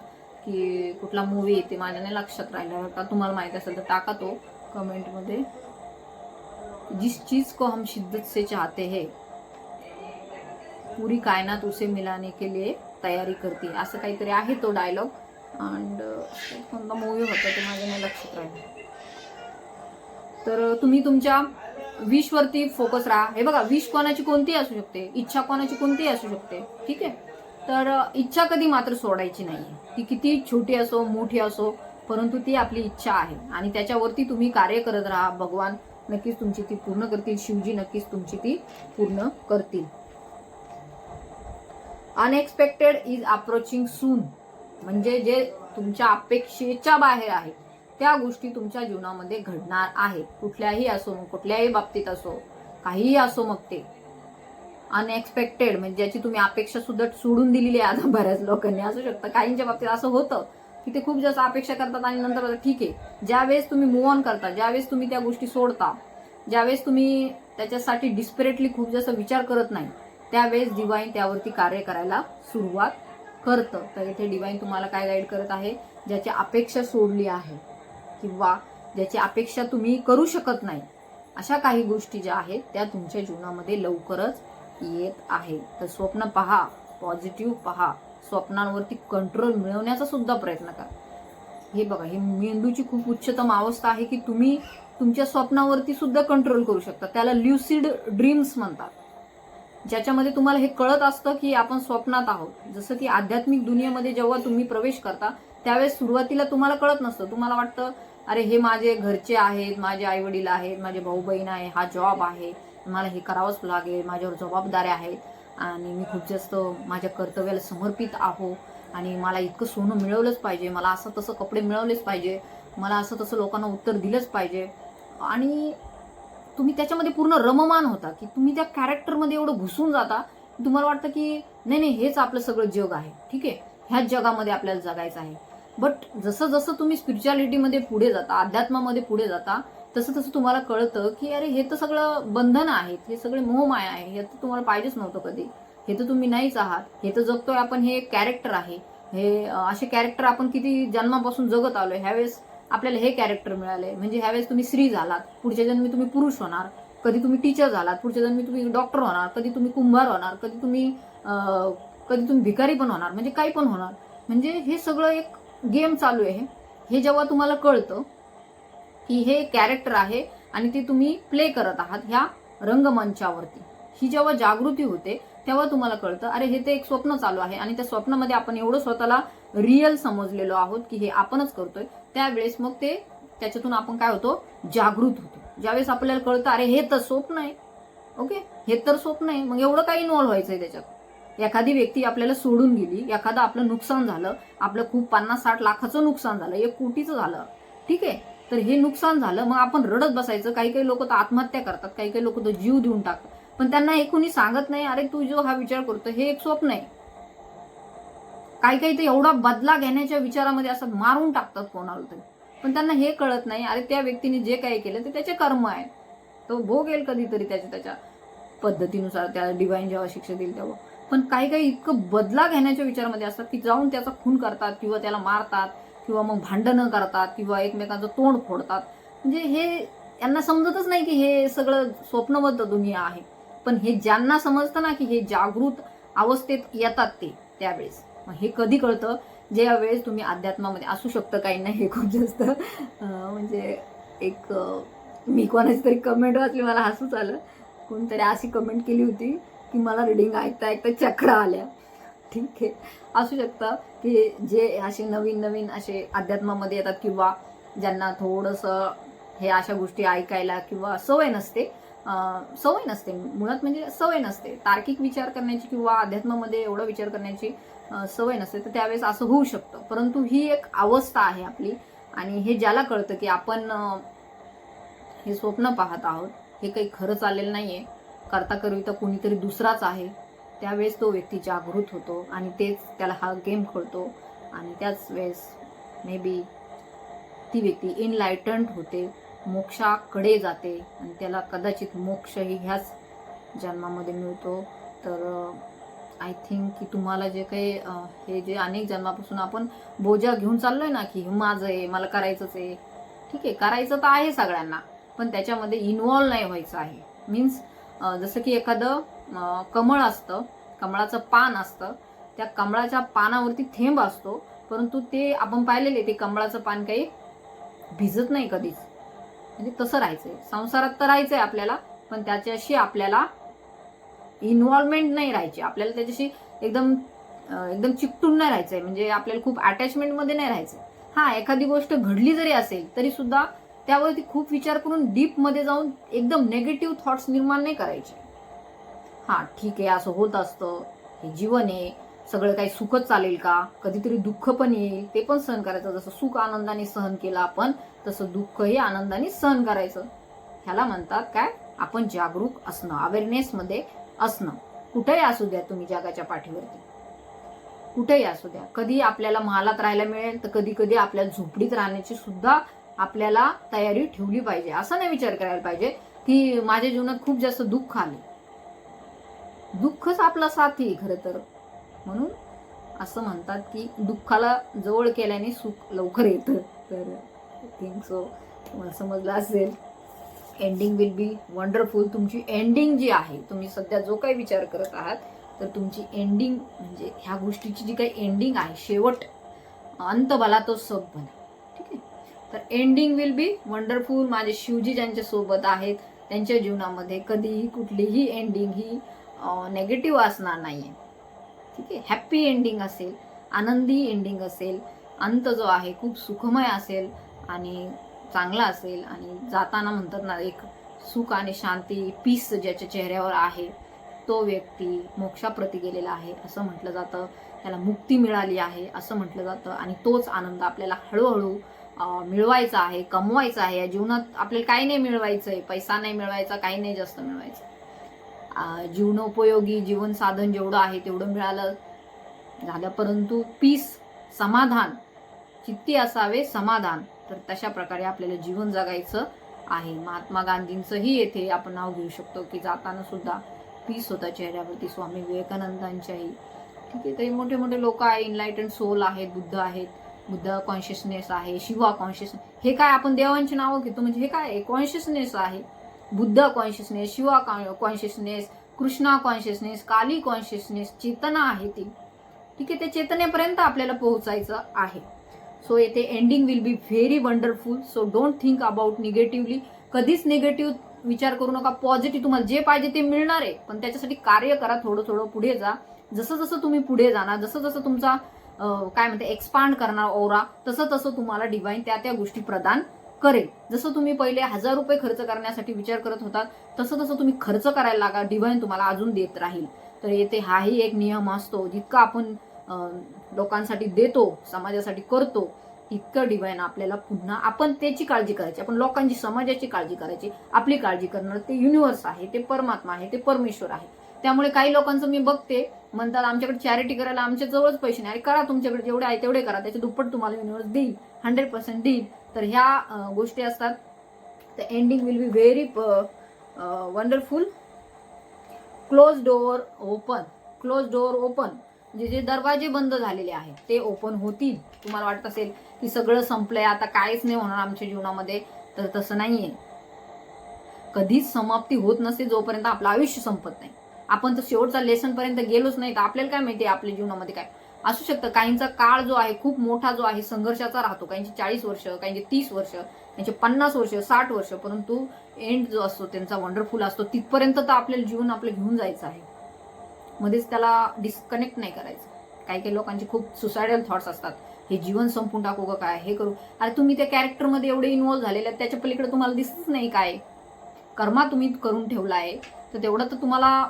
की कुठला मूवी येते माझ्या नाही लक्षात राहिला, का तुम्हाला माहिती असेल तर टाका तो कमेंटमध्ये. जिस चीज को हम शिद्दत से चाहते हैं पूरी कायनात उसे मिलाने के लिए तयारी करते, असं काहीतरी आहे तो डायलॉग. अँड कोणता मूवी होता ते माझ्या नाही लक्षात राहिलं. तर तुम्ही तुमच्या विश वरती फोकस राहा. हे बघा, विश कोणाची कोणतीही असू शकते, इच्छा कोणाची कोणतीही असू शकते, ठीक आहे. तर इच्छा कधी मात्र सोडायची नाही. ती किती छोटी असो मोठी असो, परंतु ती आपली इच्छा आहे आणि त्याच्यावरती तुम्ही कार्य करत राहा. भगवान नक्कीच तुमची ती पूर्ण करतील, शिवजी नक्कीच तुमची ती पूर्ण करतील. अनएक्सपेक्टेड इज अप्रोचिंग सून, म्हणजे जे तुमच्या अपेक्षेच्या बाहेर आहे त्या गोष्टी तुमच्या जीवनामध्ये घडणार आहेत. कुठल्याही असो, कुठल्याही बाबतीत असो, काहीही असो, मग ते अनएक्सपेक्टेड म्हणजे ज्याची तुम्ही अपेक्षा सुद्धा सोडून दिलेली आहे. आता बऱ्याच लोकांनी असू शकतं, काहींच्या बाबतीत असं होतं की ते खूप जास्त अपेक्षा करतात आणि नंतर ठीक आहे. ज्यावेळेस तुम्ही मूव्ह ऑन करता, ज्यावेळेस तुम्ही त्या गोष्टी सोडता, ज्यावेळेस तुम्ही त्याच्यासाठी डिस्परेटली खूप जास्त विचार करत नाही, त्यावेळेस डिवाइन त्यावरती कार्य करायला सुरुवात करतं. तर इथे डिवाइन तुम्हाला काय गाईड करत आहे, ज्याची अपेक्षा सोडली आहे किंवा ज्याची अपेक्षा तुम्ही करू शकत नाही, अशा काही गोष्टी ज्या आहेत त्या तुमच्या जीवनामध्ये लवकरच येत आहे. तर स्वप्न पहा, पॉझिटिव्ह पहा, स्वप्नांवरती कंट्रोल मिळवण्याचा सुद्धा प्रयत्न करा. हे बघा, ही मेंदूची खूप उच्चतम अवस्था आहे की तुम्ही तुमच्या स्वप्नावरती सुद्धा कंट्रोल करू शकता. त्याला ल्युसिड ड्रीम्स म्हणतात, ज्याच्यामध्ये तुम्हाला हे कळत असतं की आपण स्वप्नात आहोत. जसं की आध्यात्मिक दुनियेमध्ये जेव्हा तुम्ही प्रवेश करता त्यावेळेस सुरुवातीला तुम्हाला कळत नसतं. तुम्हाला वाटतं अरे हे माझे घरचे आहेत, माझे आई वडील आहेत, माझे भाऊ बहीण आहे, हा जॉब आहे, मला हे करावंच लागेल, माझ्यावर जबाबदाऱ्या आहेत आणि मी खूप जास्त माझ्या कर्तव्याला समर्पित आहो आणि मला इतकं सोनं मिळवलंच पाहिजे, मला असं तसं कपडे मिळवलेच पाहिजे, मला असं तसं लोकांना उत्तर दिलंच पाहिजे. आणि तुम्ही त्याच्यामध्ये पूर्ण रममान होता की तुम्ही त्या कॅरेक्टरमध्ये एवढं घुसून जाता, तुम्हाला वाटतं की नाही नाही हेच आपलं सगळं जग आहे, ठीक आहे, ह्याच जगामध्ये आपल्याला जगायचं आहे. बट जसं जसं तुम्ही स्पिरिच्युअलिटीमध्ये पुढे जाता, अध्यात्मामध्ये पुढे जाता, तसं तसं तुम्हाला कळतं की अरे हे तर सगळं बंधन आहेत, हे सगळे मोहमाया आहे, हे तर तुम्हाला पाहिजेच नव्हतं कधी, हे तर तुम्ही नाहीच आहात, हे तर जगतोय आपण, हे एक कॅरेक्टर आहे, हे असे कॅरेक्टर आपण किती जन्मापासून जगत आलोय, ह्यावेळेस आपल्याला हे कॅरेक्टर मिळाले, म्हणजे ह्यावेळेस तुम्ही स्त्री झालात, पुढच्या जन्मी तुम्ही पुरुष होणार, कधी तुम्ही टीचर झालात, पुढच्या जन्मी तुम्ही डॉक्टर होणार, कधी तुम्ही कुंभार होणार, कधी तुम्ही भिकारी पण होणार, म्हणजे काही पण होणार. म्हणजे हे सगळं एक गेम चालू आहे. हे जेव्हा तुम्हाला कळतं की हे कॅरेक्टर आहे आणि ते तुम्ही प्ले करत आहात ह्या रंगमंचावरती. ही जेव्हा जागृती होते तेव्हा तुम्हाला कळतं अरे हे ते एक स्वप्न चालू आहे आणि त्या स्वप्नामध्ये आपण एवढं स्वतःला रिअल समजलेलो आहोत की हे आपणच करतोय. त्यावेळेस मग ते त्याच्यातून आपण काय होतो, जागृत होतो. ज्यावेळेस आपल्याला कळतं अरे हे तर स्वप्न आहे, ओके हे तर स्वप्न आहे, मग एवढं काही इन्व्हॉल्व्ह व्हायचंय त्याच्यात. एखादी व्यक्ती आपल्याला सोडून गेली, एखादं आपलं नुकसान झालं, आपलं खूप 50-60 लाखाचं नुकसान झालं, 1 कोटीचं झालं, ठीक आहे, तर हे नुकसान झालं, मग आपण रडत बसायचं. काही काही लोक तर आत्महत्या करतात, काही काही लोक तर जीव देऊन टाकतात. पण त्यांना हे कोणी सांगत नाही अरे तू जो हा विचार करतो हे एक स्वप्न आहे. काही काही तर एवढा बदला घेण्याच्या विचारामध्ये असं मारून टाकतात कोणाला तरी, पण त्यांना हे कळत नाही अरे त्या व्यक्तीने जे काही केलं ते त्याचे कर्म आहे, तो भोगेल कधीतरी त्याच्या पद्धतीनुसार, त्या डिवाइन जेव्हा शिक्षा देईल तेव्हा. पण काही काही इतकं बदला घेण्याच्या विचारामध्ये असतात की जाऊन त्याचा खून करतात किंवा त्याला मारतात किंवा मग भांडणं करतात किंवा एकमेकांचं तोंड फोडतात. म्हणजे हे यांना समजतच नाही की हे सगळं स्वप्नबद्ध दुनिया आहे. पण हे ज्यांना समजतं ना की हे जागृत अवस्थेत येतात ते त्यावेळेस. मग हे कधी कळतं, ज्या वेळेस तुम्ही अध्यात्मामध्ये असू शकतं. काही नाही, हे खूप जास्त म्हणजे एक मी कोणाची तरी कमेंट वाचली, मला हसूच आलं. कोणतरी अशी कमेंट केली होती की मला रिडिंग ऐकता ऐकता चक्रा आल्या. ठीक आहे, असू शकतं की जे असे नवीन नवीन असे अध्यात्मामध्ये येतात किंवा ज्यांना थोडंसं हे अशा गोष्टी ऐकायला किंवा सवय नसते मुळात, म्हणजे सवय नसते तार्किक विचार करण्याची किंवा अध्यात्मामध्ये एवढा विचार करण्याची सवय नसते, तर त्यावेळेस असं होऊ शकतं. परंतु ही एक अवस्था आहे आपली, आणि हे ज्याला कळतं की आपण हे स्वप्न पाहत आहोत, हे काही खरं चाललेलं नाहीये, करता करिता कोणीतरी दुसराच आहे, त्यावेळेस तो व्यक्ती जागृत होतो आणि तेच त्याला हा गेम कळतो. आणि त्याच वेळेस मे बी ती व्यक्ती इनलायटन्ड होते, मोक्षाकडे जाते आणि त्याला कदाचित मोक्षही ह्याच जन्मामध्ये मिळतो. तर आय थिंक की तुम्हाला जे काही हे जे अनेक जन्मापासून आपण बोजा घेऊन चाललोय ना की हे माझं आहे, मला करायचंच आहे, ठीक आहे, करायचं तर आहे सगळ्यांना, पण त्याच्यामध्ये इन्व्हॉल्व नाही व्हायचं आहे. मीन्स जसं की एखादं कमळ असतं, कमळाचं पान असतं, त्या कमळाच्या पानावरती थेंब असतो, परंतु ते आपण पाहिलेले ते कमळाचं पान काही भिजत नाही कधीच. म्हणजे तसं राहायचंय संसारात, तर राहायचंय आपल्याला, पण त्याच्याशी आपल्याला इन्व्हॉल्वमेंट नाही राहायची, आपल्याला त्याच्याशी एकदम एकदम चिकटून नाही राहायचंय, म्हणजे आपल्याला खूप अटॅचमेंट मध्ये नाही राहायचंय. हा, एखादी गोष्ट घडली जरी असेल तरी सुद्धा त्यावरती खूप विचार करून डीप मध्ये जाऊन एकदम नेगेटिव्ह थॉट्स निर्माण नाही करायचे. हा ठीक आहे, असं होत असतं, हे जीवन आहे, सगळं काही सुखच चालेल का, कधीतरी दुःख पण येईल, ते पण सहन करायचं. जसं सुख आनंदाने सहन केलं आपण, तसं दुःखही आनंदाने सहन करायचं. ह्याला म्हणतात काय, आपण जागरूक असणं, अवेअरनेस मध्ये असणं. कुठेही असू द्या तुम्ही जगाच्या पाठीवरती, कुठेही असू द्या. कधी आपल्याला महालात राहायला मिळेल, तर कधी कधी आपल्याला झोपडीत राहण्याची सुद्धा आपल्याला तयारी ठेवली पाहिजे. असं नाही विचार करायला पाहिजे की माझ्या जीवनात खूप जास्त दुःख आले. दुःखच आपला साथी खरं तर. म्हणून असं म्हणतात की दुःखाला जवळ केल्याने सुख लवकर येतं. तर आय थिंक सो तुम्हाला समजलं असेल. Ending will be wonderful. तुमची एंडिंग जी आहे, तुम्ही सध्या जो काही विचार करत आहात, तर तुमची एंडिंग म्हणजे ह्या गोष्टीची जी काही एंडिंग आहे, शेवट, अंत भला तो सब भला, ठीक आहे. तर एंडिंग विल बी वंडरफुल. माझे शिवजी ज्यांच्या सोबत आहेत त्यांच्या जीवनामध्ये कधीही कुठलीही एंडिंग ही नेगेटिव्ह असणार नाहीये, ठीक आहे. हॅप्पी एंडिंग असेल, आनंदी एंडिंग असेल, अंत जो आहे खूप सुखमय असेल आणि चांगला असेल. आणि जाताना म्हणतात ना, एक सुख आणि शांती, पीस ज्याच्या चेहऱ्यावर आहे, तो व्यक्ती मोक्षाप्रती गेलेला आहे असं म्हटलं जातं. त्याला मुक्ती मिळाली आहे असं म्हटलं जातं. आणि तोच आनंद आपल्याला हळूहळू मिळवायचा आहे, कमवायचा आहे. या जीवनात आपल्याला काही नाही मिळवायचंय, पैसा नाही मिळवायचा, काही नाही जास्त मिळवायचं. जीवनोपयोगी जीवन साधन जेवढं आहे तेवढं मिळालं झालं, परंतु पीस, समाधान, चित्ती असावे समाधान. तर तशा प्रकारे आपल्याला जीवन जगायचं आहे. महात्मा गांधींचंही येथे आपण नाव घेऊ शकतो की जाताना सुद्धा पीस होता चेहऱ्यावरती, स्वामी विवेकानंदांच्याही, ठीक आहे. तरी मोठे मोठे लोक आहे, इनलायटन सोल आहेत, बुद्ध आहेत, बुद्ध कॉन्शियसनेस आहे, शिवा कॉन्शियसनेस. हे काय आपण देवांची नावं घेतो, म्हणजे हे काय कॉन्शियसनेस आहे. Buddha consciousness, Shiva consciousness, Krishna consciousness, Kali consciousness, चेतना आहे ती, ठीक आहे. त्या चेतनेपर्यंत आपल्याला पोहोचायचं आहे. सो येथे ending will be very wonderful. So don't think about negatively. कधीच निगेटिव्ह विचार करू नका. पॉझिटिव्ह, तुम्हाला जे पाहिजे ते मिळणार आहे, पण त्याच्यासाठी कार्य करा. थोडं थोडं पुढे जा. जसं जसं तुम्ही पुढे जाणार, जसं जसं तुमचा काय म्हणते एक्सपांड करणार ओरा, तसं तसं तुम्हाला डिवाइन त्या त्या गोष्टी प्रदान करेल. जसं तुम्ही पहिले 1000 रुपये खर्च करण्यासाठी विचार करत होता, तसं तसं तुम्ही खर्च करायला लागा. डिवाइन तुम्हाला अजून देत राहील. तर येथे हाही एक नियम असतो, जितका आपण लोकांसाठी देतो, समाजासाठी करतो, इतकं डिवाइन आपल्याला पुन्हा, आपण त्याची काळजी करायची, आपण लोकांची, समाजाची काळजी करायची. आपली काळजी करणार ते युनिव्हर्स आहे, ते परमात्मा आहे, ते परमेश्वर आहे. त्यामुळे काही लोकांचं मी बघते, म्हणतात आमच्याकडे चॅरिटी करायला आमच्या जवळच पैसे नाही. अरे करा, तुमच्याकडे जेवढे आहे तेवढे करा, त्याच्या दुप्पट तुम्हाला युनिव्हर्स देईल, 100% देईल. तर ह्या गोष्टी असतात. The ending will be very wonderful. Close door open, close door open, म्हणजे जे दरवाजे बंद झालेले आहेत ते ओपन होतील. तुम्हाला वाटत असेल की सगळं संपलंय, आता काहीच नाही होणार आमच्या जीवनामध्ये, तर तसं नाहीये. कधीच समाप्ती होत नसते जोपर्यंत आपलं आयुष्य संपत नाही. आपण तर शेवटचा लेसन पर्यंत गेलोच नाही, तर आपल्याला काय माहिती आपल्या जीवनामध्ये काय असू शकतं. काहींचा काळ जो आहे खूप मोठा जो आहे संघर्षाचा राहतो. काहींची 40 वर्ष, काहींची 30 वर्ष, काहींची 50 वर्ष, 60 वर्ष, परंतु एंड जो असतो त्यांचा वंडरफुल असतो. तिथपर्यंत तर आपल्याला जीवन आपलं घेऊन जायचं आहे, मध्येच त्याला डिस्कनेक्ट नाही करायचं. काही काही लोकांचे खूप सुसायडल थॉट्स असतात, हे जीवन संपून टाकू का काय, हे करू. अरे तुम्ही त्या कॅरेक्टरमध्ये एवढे इन्व्हॉल्व्ह झालेले आहेत, त्याच्या पलीकडे तुम्हाला दिसतच नाही काय कर्मा तुम्ही करून ठेवला आहे, तर तेवढं तर तुम्हाला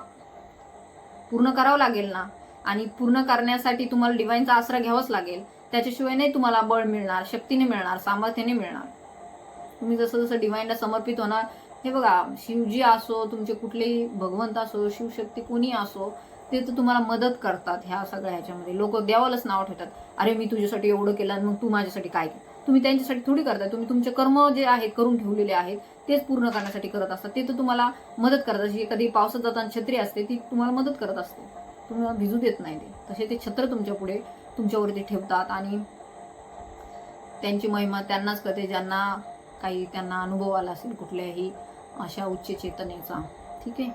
पूर्ण करावं लागेल ना. आणि पूर्ण करण्यासाठी तुम्हाला डिवाइनचा आसरा घ्यावाच लागेल. त्याच्याशिवाय नाही तुम्हाला बळ मिळणार, शक्तीने मिळणार, सामर्थ्याने मिळणार. तुम्ही जसं जसं डिवाइनला समर्पित होणार, हे बघा, शिवजी असो, तुमचे कुठलेही भगवंत असो, शिवशक्ती कोणी असो, ते तर तुम्हाला मदत करतात. ह्या सगळ्या ह्याच्यामध्ये लोक देवालाच नाव ठेवतात. अरे मी तुझ्यासाठी एवढं केलं, मग तू माझ्यासाठी काय केलं. तुम्ही त्यांच्यासाठी थोडी करताय, तुम्ही तुमचे कर्म जे आहेत करून ठेवलेले आहेत तेच पूर्ण करण्यासाठी करत असतात. ते तर तुम्हाला मदत करतात. जशी कधी पावसात जाताना छत्री असते, ती तुम्हाला मदत करत असते, तुम्हाला भिजू देत नाही. ते तसे ते छत्र तुमच्या पुढे तुमच्यावरती ठेवतात. आणि त्यांची महिमा त्यांनाच कळते ज्यांना काही त्यांना अनुभव आला असेल कुठल्याही अशा उच्च चेतनेचा. ठीक आहे,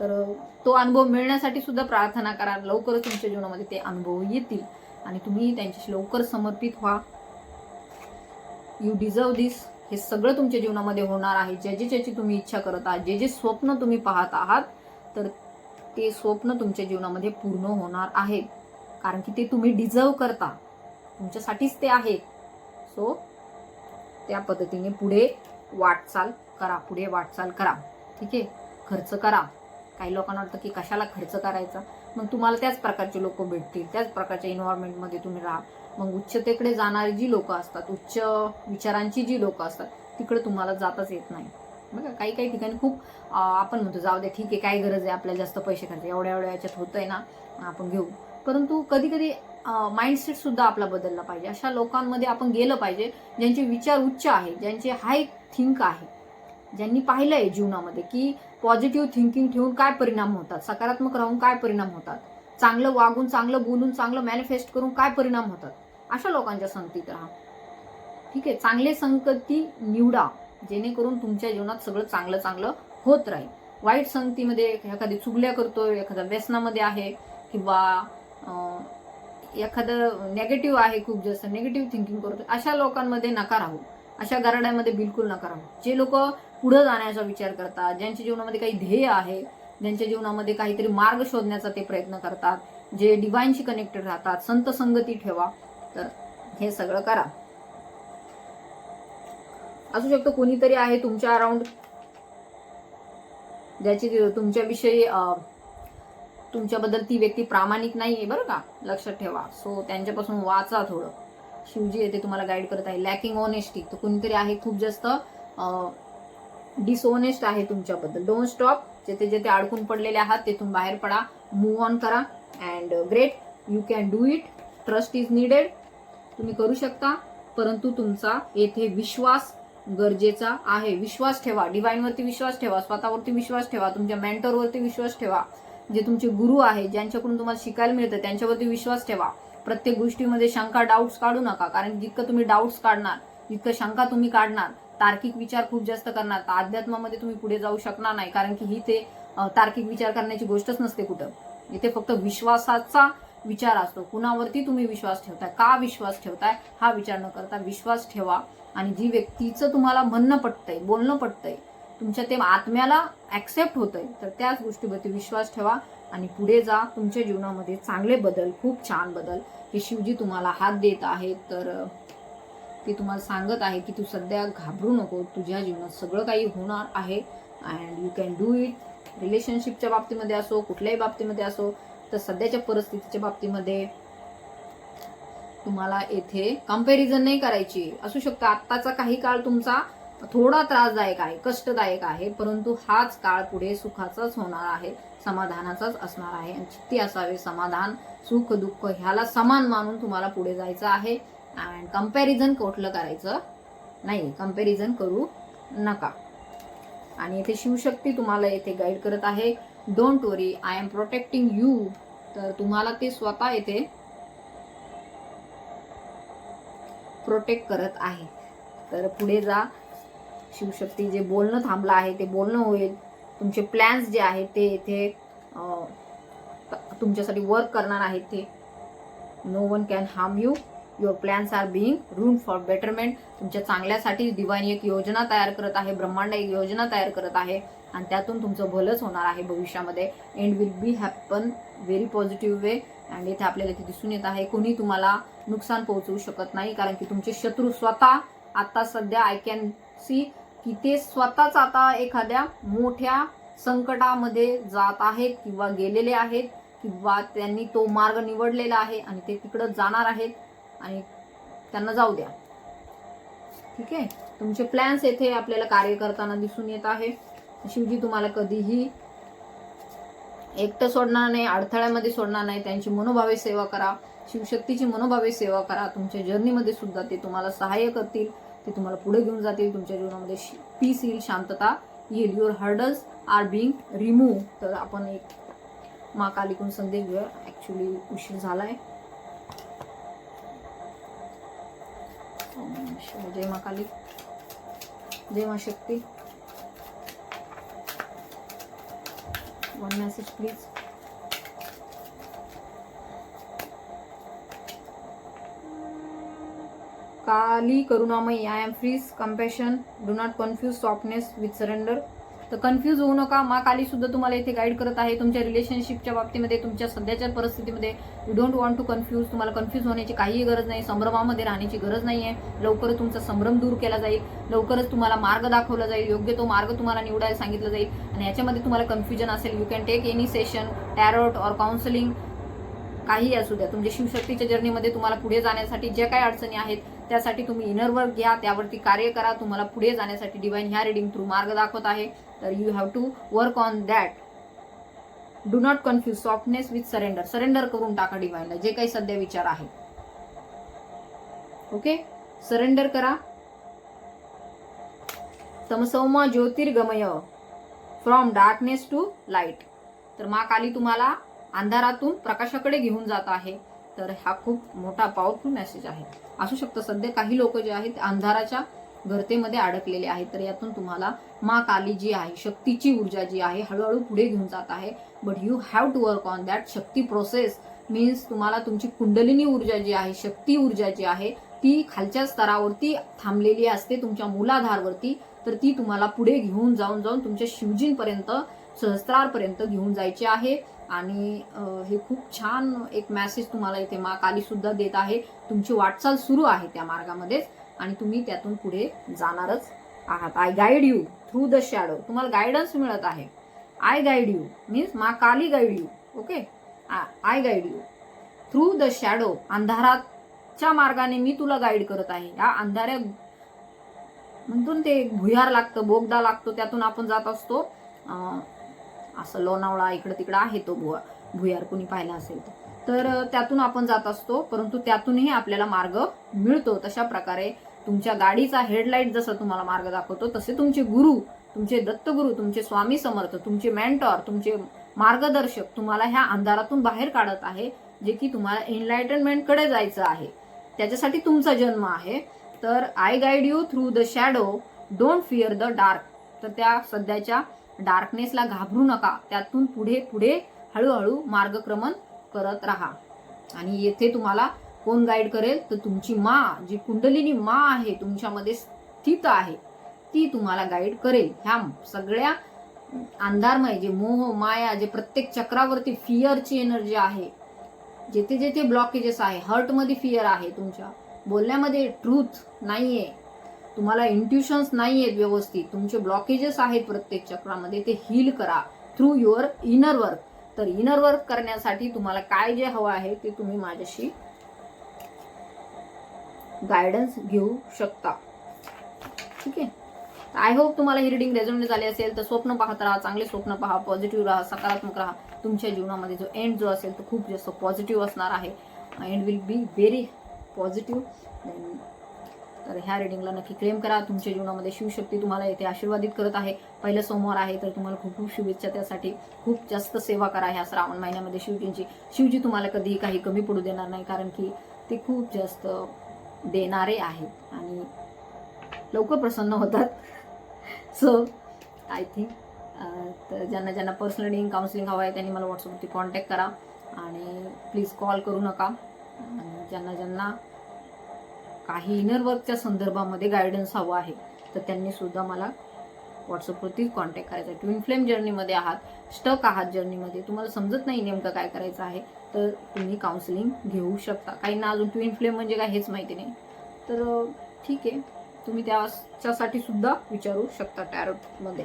तर तो अनुभव मिळण्यासाठी सुद्धा प्रार्थना करा. लवकरच तुमच्या जीवनामध्ये ते अनुभव येतील आणि तुम्ही त्यांच्याशी लवकर समर्पित व्हा. यू डिझर्व दिस. हे सगळं तुमच्या जीवनामध्ये होणार आहे. ज्याची तुम्ही इच्छा करत आहात, जे स्वप्न तुम्ही पाहत आहात, तर ते स्वप्न तुमच्या जीवनामध्ये पूर्ण होणार आहे. कारण की ते तुम्ही डिझर्व करता, तुमच्यासाठीच ते आहे. सो त्या पद्धतीने पुढे वाटचाल करा, पुढे वाटचाल करा. ठीक आहे, खर्च करा. काही लोकांना वाटतं की कशाला खर्च करायचा, मग तुम्हाला त्याच प्रकारचे लोक भेटतील, त्याच प्रकारच्या एन्व्हायरमेंटमध्ये तुम्ही राहा. मग उच्चतेकडे जाणारी जी लोक असतात, उच्च विचारांची जी लोक असतात, तिकडे तुम्हाला जाताच येत नाही. बघा, काही काही ठिकाणी खूप आपण म्हणतो जाऊ दे, ठीक आहे, काय गरज आहे आपल्याला जास्त पैसे खर्च, एवढ्या याच्यात होतंय ना, आपण घेऊ. परंतु कधी कधी माइंडसेट सुद्धा आपला बदलला पाहिजे. अशा लोकांमध्ये आपण गेलं पाहिजे ज्यांचे विचार उच्च आहे, ज्यांचे हाय थिंक आहे, ज्यांनी पाहिलंय जीवनामध्ये की पॉझिटिव्ह थिंकिंग ठेवून काय परिणाम होतात, सकारात्मक राहून काय परिणाम होतात, चांगलं वागून, चांगलं बोलून, चांगलं मॅनिफेस्ट करून काय परिणाम होतात. अशा लोकांच्या संगतीत राहा. ठीक आहे, चांगले संगती निवडा, जेणेकरून तुमच्या जीवनात सगळं चांगलं चांगलं होत राहील. वाईट संगतीमध्ये एखादी चुगल्या करतोय, एखाद्या व्यसनामध्ये आहे, किंवा एखादं नेगेटिव्ह आहे, खूप जास्त नेगेटिव्ह थिंकिंग करतोय, अशा लोकांमध्ये नका राहू. अशा गारड्यामध्ये बिलकुल नका राहू. जे लोक पुढे जाण्याचा विचार करतात, ज्यांच्या जीवनामध्ये काही ध्येय आहे, ज्यांच्या जीवनामध्ये काहीतरी मार्ग शोधण्याचा ते प्रयत्न करतात, जे डिवाइनशी कनेक्टेड राहतात, संत संगती ठेवा. तर हे सगळं करा. असू शकतं कोणीतरी आहे तुमच्या अराउंड ज्याची तुमच्याविषयी तुमच्याबद्दल ती व्यक्ती प्रामाणिक नाहीये, बरं का, लक्षात ठेवा. सो त्यांच्यापासून वाचा थोडं. शिवजी येते तुम्हाला गाईड करत आहे. लॅकिंग ऑनेस्टी, तर कोणीतरी आहे खूप जास्त डिसऑनेस्ट आहे तुमच्याबद्दल. Don't stop. जेथे जेथे अडकून पडलेले आहात तेथून बाहेर पडा, मूव्ह ऑन करा. And great, you can do it. Trust is needed. तुम्ही करू शकता, परंतु तुमचा येथे विश्वास गरजेचा आहे. विश्वास ठेवा, डिवाइनवरती विश्वास ठेवा, स्वतःवरती विश्वास ठेवा, तुमच्या मेंटरवरती विश्वास ठेवा, जे तुमचे गुरु आहे, ज्यांच्याकडून तुम्हाला शिकायला मिळतं त्यांच्यावरती विश्वास ठेवा. प्रत्येक गोष्टीमध्ये शंका, डाऊट्स काढू नका. कारण जितकं तुम्ही डाऊट्स काढणार, जितकं शंका तुम्ही काढणार, तार्किक विचार खूप जास्त करणार, तर अध्यात्मामध्ये तुम्ही पुढे जाऊ शकणार नाही. कारण की ही ते तार्किक विचार करण्याची गोष्टच नसते कुठं. इथे फक्त विश्वासाचा विचार असतो. कुणावरती तुम्ही विश्वास ठेवताय, का विश्वास ठेवताय हा विचार न करता विश्वास ठेवा. आणि जी व्यक्तीचं तुम्हाला म्हणणं पटतंय, बोलणं पटतंय, तुमच्या ते आत्म्याला ऍक्सेप्ट होतंय, तर त्याच गोष्टीवरती विश्वास ठेवा आणि पुढे जा. तुमच्या जीवनामध्ये चांगले बदल, खूप छान बदल हे शिवजी तुम्हाला हात देत आहेत. तर ते तुम्हाला सांगत आहे की तू सध्या घाबरू नको, तुझ्या जीवनात सगळं काही होणार आहे and you can do it. रिलेशनशिपच्या बाबतीमध्ये असो, कुठल्याही बाबतीमध्ये असो, तर सध्याच्या परिस्थितीच्या बाबतीमध्ये तुम्हाला येथे कंपॅरिझन नाही करायची. असू शकतं आत्ताचा काही काळ तुमचा थोडा त्रासदायक आहे, कष्टदायक आहे, परंतु हाच काळ पुढे सुखाचाच होणार आहे, समाधानाचाच असणार आहे. आणि चित्ती असावे समाधान, सुख दुःख ह्याला समान मानून तुम्हाला पुढे जायचं आहे. अँड कंपॅरिझन कुठलं करायचं नाही, कंपॅरिझन करू नका. आणि इथे शिवशक्ती तुम्हाला येथे गाईड करत आहे. Don't worry, I am protecting you. तर तुम्हाला ते स्वतः येथे प्रोटेक्ट करत आहे. तर पुढे जा. शिवशक्ती जे बोलणं थांबलं आहे ते बोलणं होईल. तुमचे प्लॅन्स जे आहेत ते इथे तुमच्यासाठी वर्क करणार आहेत. ते no one can harm you. Your plans are being room for betterment. तुमच्या चांगल्यासाठी डिवाइन एक योजना तयार करत आहे, ब्रह्मांड एक योजना तयार करत आहे आणि त्यातून तुमचं भलंच होणार आहे भविष्यामध्ये. End will be happen very positive way. And इथे आपल्याला इथे दिसून येत आहे कोणी तुम्हाला नुकसान पोहोचवू शकत नाही, कारण की तुमचे शत्रू स्वतः आता सध्या आय कॅन सी की ते स्वतःच आता एखाद्या मोठ्या संकटामध्ये जात आहेत किंवा गेलेले आहेत किंवा त्यांनी तो मार्ग निवडलेला आहे आणि ते तिकडं जाणार आहेत आणि त्यांना जाऊ द्या. ठीक आहे. तुमचे प्लॅन्स येथे आपल्याला कार्य करताना दिसून येत आहे. शिवजी तुम्हाला कधीही एकटं सोडणार नाही, अडथळ्यामध्ये सोडणार नाही. त्यांची मनोभावे सेवा करा, शिवशक्तीची मनोभावे सेवा करा. तुमच्या जर्नीमध्ये सुद्धा ते तुम्हाला सहाय्य करतील, ते तुम्हाला पुढे घेऊन जातील. तुमच्या जीवनामध्ये पीस येईल, शांतता येईल. Your hurdles are being remove. तर आपण एक माँ कालीकडून संदेश घेऊया. ऍक्च्युली उशीर झालाय. जय माँ काली, जय Maa Shakti. One message please. Kali करुणामयी, I am freeze, compassion, do not confuse softness with surrender. तर कन्फ्यूज होऊ नका. माँ काली सुद्धा तुम्हाला इथे गाईड करत आहे. तुमच्या रिलेशनशिपच्या बाबतीमध्ये, तुमच्या सध्याच्या परिस्थितीमध्ये you don't want to confuse. तुम्हाला कन्फ्यूज होण्याची काहीही गरज नाही, संभ्रमामध्ये राहण्याची गरज नाहीये. लवकरच तुमचा संभ्रम दूर केला जाईल, लवकरच तुम्हाला मार्ग दाखवला जाईल, योग्य तो मार्ग तुम्हाला निवडायला सांगितलं जाईल. आणि याच्यामध्ये तुम्हाला कन्फ्युजन असेल, you can take any session, tarot और काउन्सिलिंग, काही असू द्या. तुमच्या शिवशक्तीच्या जर्नीमध्ये तुम्हाला पुढे जाण्यासाठी ज्या काही अडचणी आहेत त्यासाठी तुम्ही इनर वर्क घ्या, त्यावरती कार्य करा. तुम्हाला पुढे जाण्यासाठी डिवाइन ह्या रिडिंग थ्रू मार्ग दाखवत आहे. तर you have to work on that. Do not confuse softness with surrender. Surrender करून टाका डिवाइनला जे काही सध्या विचार आहे. ओके, सरेंडर करा. तमसोमा ज्योतिर्गमय, फ्रॉम डार्कनेस टू लाईट. तर माँ काली तुम्हाला अंधारातून प्रकाशाकडे घेऊन जात आहे. तर हा खूप मोठा पॉवरफुल मेसेज आहे. असू शकतं सध्या काही लोक जे आहेत अंधाराच्या गर्तेमध्ये अडकलेले आहेत. तर यातून तुम्हाला माँ काली जी आहे, शक्तीची ऊर्जा जी आहे, हळूहळू पुढे घेऊन जात आहे. But you have to work on that. Shakti process means तुम्हाला तुमची कुंडलिनी ऊर्जा जी आहे, शक्ती ऊर्जा जी आहे, ती खालच्या स्तरावरती थांबलेली असते, तुमच्या मूलाधारवरती. तर ती तुम्हाला पुढे घेऊन जाऊन तुमच्या शिवजींपर्यंत, सहस्त्रारपर्यंत घेऊन जायची आहे. आणि हे खूप छान एक मेसेज तुम्हाला इथे माँ काली सुद्धा देत आहे. तुमची वाटचाल सुरू आहे त्या मार्गामध्येच आणि तुम्ही त्यातून पुढे जाणारच आहात. I guide you through the shadow. तुम्हाला गायडन्स मिळत आहे. I guide you means Maa Kali guide you. Okay, I guide you through the shadow. अंधाराच्या मार्गाने मी तुला गाईड करत आहे. या अंधाऱ्या म्हणतो ते भुयार लागतं, बोगदा लागतो, त्यातून आपण जात असतो. असं लोणावळा इकडं तिकडं आहे तो भुयार, कुणी पाहिला असेल तर त्यातून आपण जात असतो, परंतु त्यातूनही आपल्याला मार्ग मिळतो. तशा प्रकारे तुमच्या गाडीचा हेडलाईट जसं तुम्हाला मार्ग दाखवतो, तसे तुमचे गुरु, तुमचे दत्तगुरु, तुमचे स्वामी समर्थ, तुमचे मेंटॉर, तुमचे मार्गदर्शक तुम्हाला ह्या अंधारातून बाहेर काढत आहे, जे की तुम्हाला एनलाइटनमेंट कडे जायचं आहे. त्याच्यासाठी तुमचा जन्म आहे. तर I guide you through the shadow, don't fear the dark. तर त्या सध्याच्या डार्कनेसला घाबरू नका, त्यातून पुढे पुढे हळूहळू मार्गक्रमण करत राहा. आणि येथे तुम्हाला कोण गाईड करेल तर तुमची माँ, जी कुंडलिनी माँ आहे तुमच्यामध्ये स्थित आहे, ती तुम्हाला गाईड करेल. ह्या सगळ्या अंधारमय जे मोह माया, जे प्रत्येक चक्रावरती फिअरची एनर्जी आहे, जेथे जेथे ब्लॉकेजेस आहे, हर्टमध्ये फिअर आहे, तुमच्या बोलण्यामध्ये ट्रूथ नाहीये, तुम्हाला इंट्युशन्स नाहीयेत व्यवस्थित, तुमचे ब्लॉकेजेस आहेत प्रत्येक चक्रामध्ये, ते हील करा थ्रू युअर इनर वर्क. तर इनर वर्क करण्यासाठी तुम्हाला काय जे हवं आहे ते तुम्ही माझ्याशी गायडन्स घेऊ शकता. ठीक आहे. आय होप तुम्हाला ही रिडिंग रेझोनेट झाली असेल. तर स्वप्न पाहत राहा, चांगले स्वप्न पहा, पॉझिटिव्ह राहा, सकारात्मक राहा. तुमच्या जीवनामध्ये जो एंड जो असेल तो खूप जास्त पॉझिटिव्ह असणार आहे. End will be very positive. तर ह्या रिडिंगला नक्की क्लेम करा. तुमच्या जीवनामध्ये शिवशक्ती तुम्हाला येथे आशीर्वादित करत आहे. पहिलं सोमवार आहे तर तुम्हाला खूप खूप शुभेच्छा. त्यासाठी खूप जास्त सेवा करा ह्या श्रावण महिन्यामध्ये शिवजींची. शिवजी तुम्हाला कधीही काही कमी पडू देणार नाही, कारण की ते खूप जास्त देणारे आहेत आणि लवकर प्रसन्न होतात. सो आय थिंक तर ज्यांना ज्यांना पर्सनल रिडिंग काउन्सिलिंग हवं आहे त्यांनी मला व्हॉट्सअपवरती कॉन्टॅक्ट करा आणि प्लीज कॉल करू नका. आणि ज्यांना ज्यांना काही इनर वर्कच्या संदर्भामध्ये गायडन्स हवं आहे तर त्यांनी सुद्धा मला व्हॉट्सअपवरती कॉन्टॅक्ट करायचा. ट्विन फ्लेम जर्नीमध्ये आहात, स्टक आहात जर्नीमध्ये, तुम्हाला समजत नाही नेमकं काय करायचं आहे, तर तुम्ही काउन्सिलिंग घेऊ शकता. काहींना अजून ट्विन फ्लेम म्हणजे काय हेच माहिती नाही, तर ठीक आहे, तुम्ही त्याच्यासाठी सुद्धा विचारू शकता टॅरोटमध्ये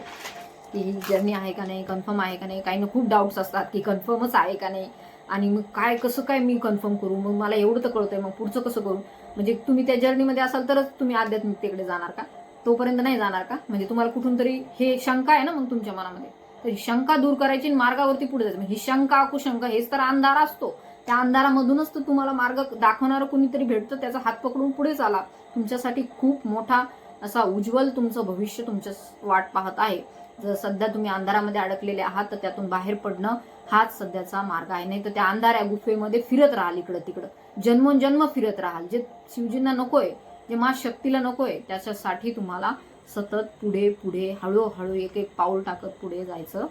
की ही जर्नी आहे का नाही, कन्फर्म आहे का नाही. काहींना खूप डाऊट्स असतात की कन्फर्मच आहे का नाही, आणि मग काय कसं काय मी कन्फर्म करू, मग मला एवढं तर कळतंय, मग पुढचं कसं करू. म्हणजे तुम्ही त्या जर्नीमध्ये असाल तरच तुम्ही आध्यात्मिकतेकडे जाणार का, तोपर्यंत नाही जाणार का. म्हणजे तुम्हाला कुठून तरी हे शंका आहे ना मग तुमच्या मनामध्ये, तर ही शंका दूर करायची आणि मार्गावरती पुढे जायचं. ही शंका कुशंका हेच तर अंधार असतो. त्या अंधारामधूनच तर तुम्हाला मार्ग दाखवणारं कुणीतरी भेटतं, त्याचा हात पकडून पुढे चाला. तुमच्यासाठी खूप मोठा असा उज्ज्वल तुमचं भविष्य तुमच्या वाट पाहत आहे. जर सध्या तुम्ही अंधारामध्ये अडकलेले आहात तर त्यातून बाहेर पडणं हाच सध्याचा मार्ग आहे. नाही तर त्या अंधाऱ्या गुफेमध्ये फिरत राहाल, इकडं तिकडं जन्मोजन्म फिरत राहाल. जे शिवजींना नकोय, जे मा शक्तीला नकोय, त्याच्यासाठी तुम्हाला सतत पुढे पुढे हळूहळू एक एक पाऊल टाकत पुढे जायचं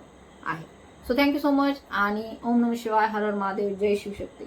आहे. So thank you so much. आणि ओम नमः शिवाय, हर हर महादेव, जय शिवशक्ती.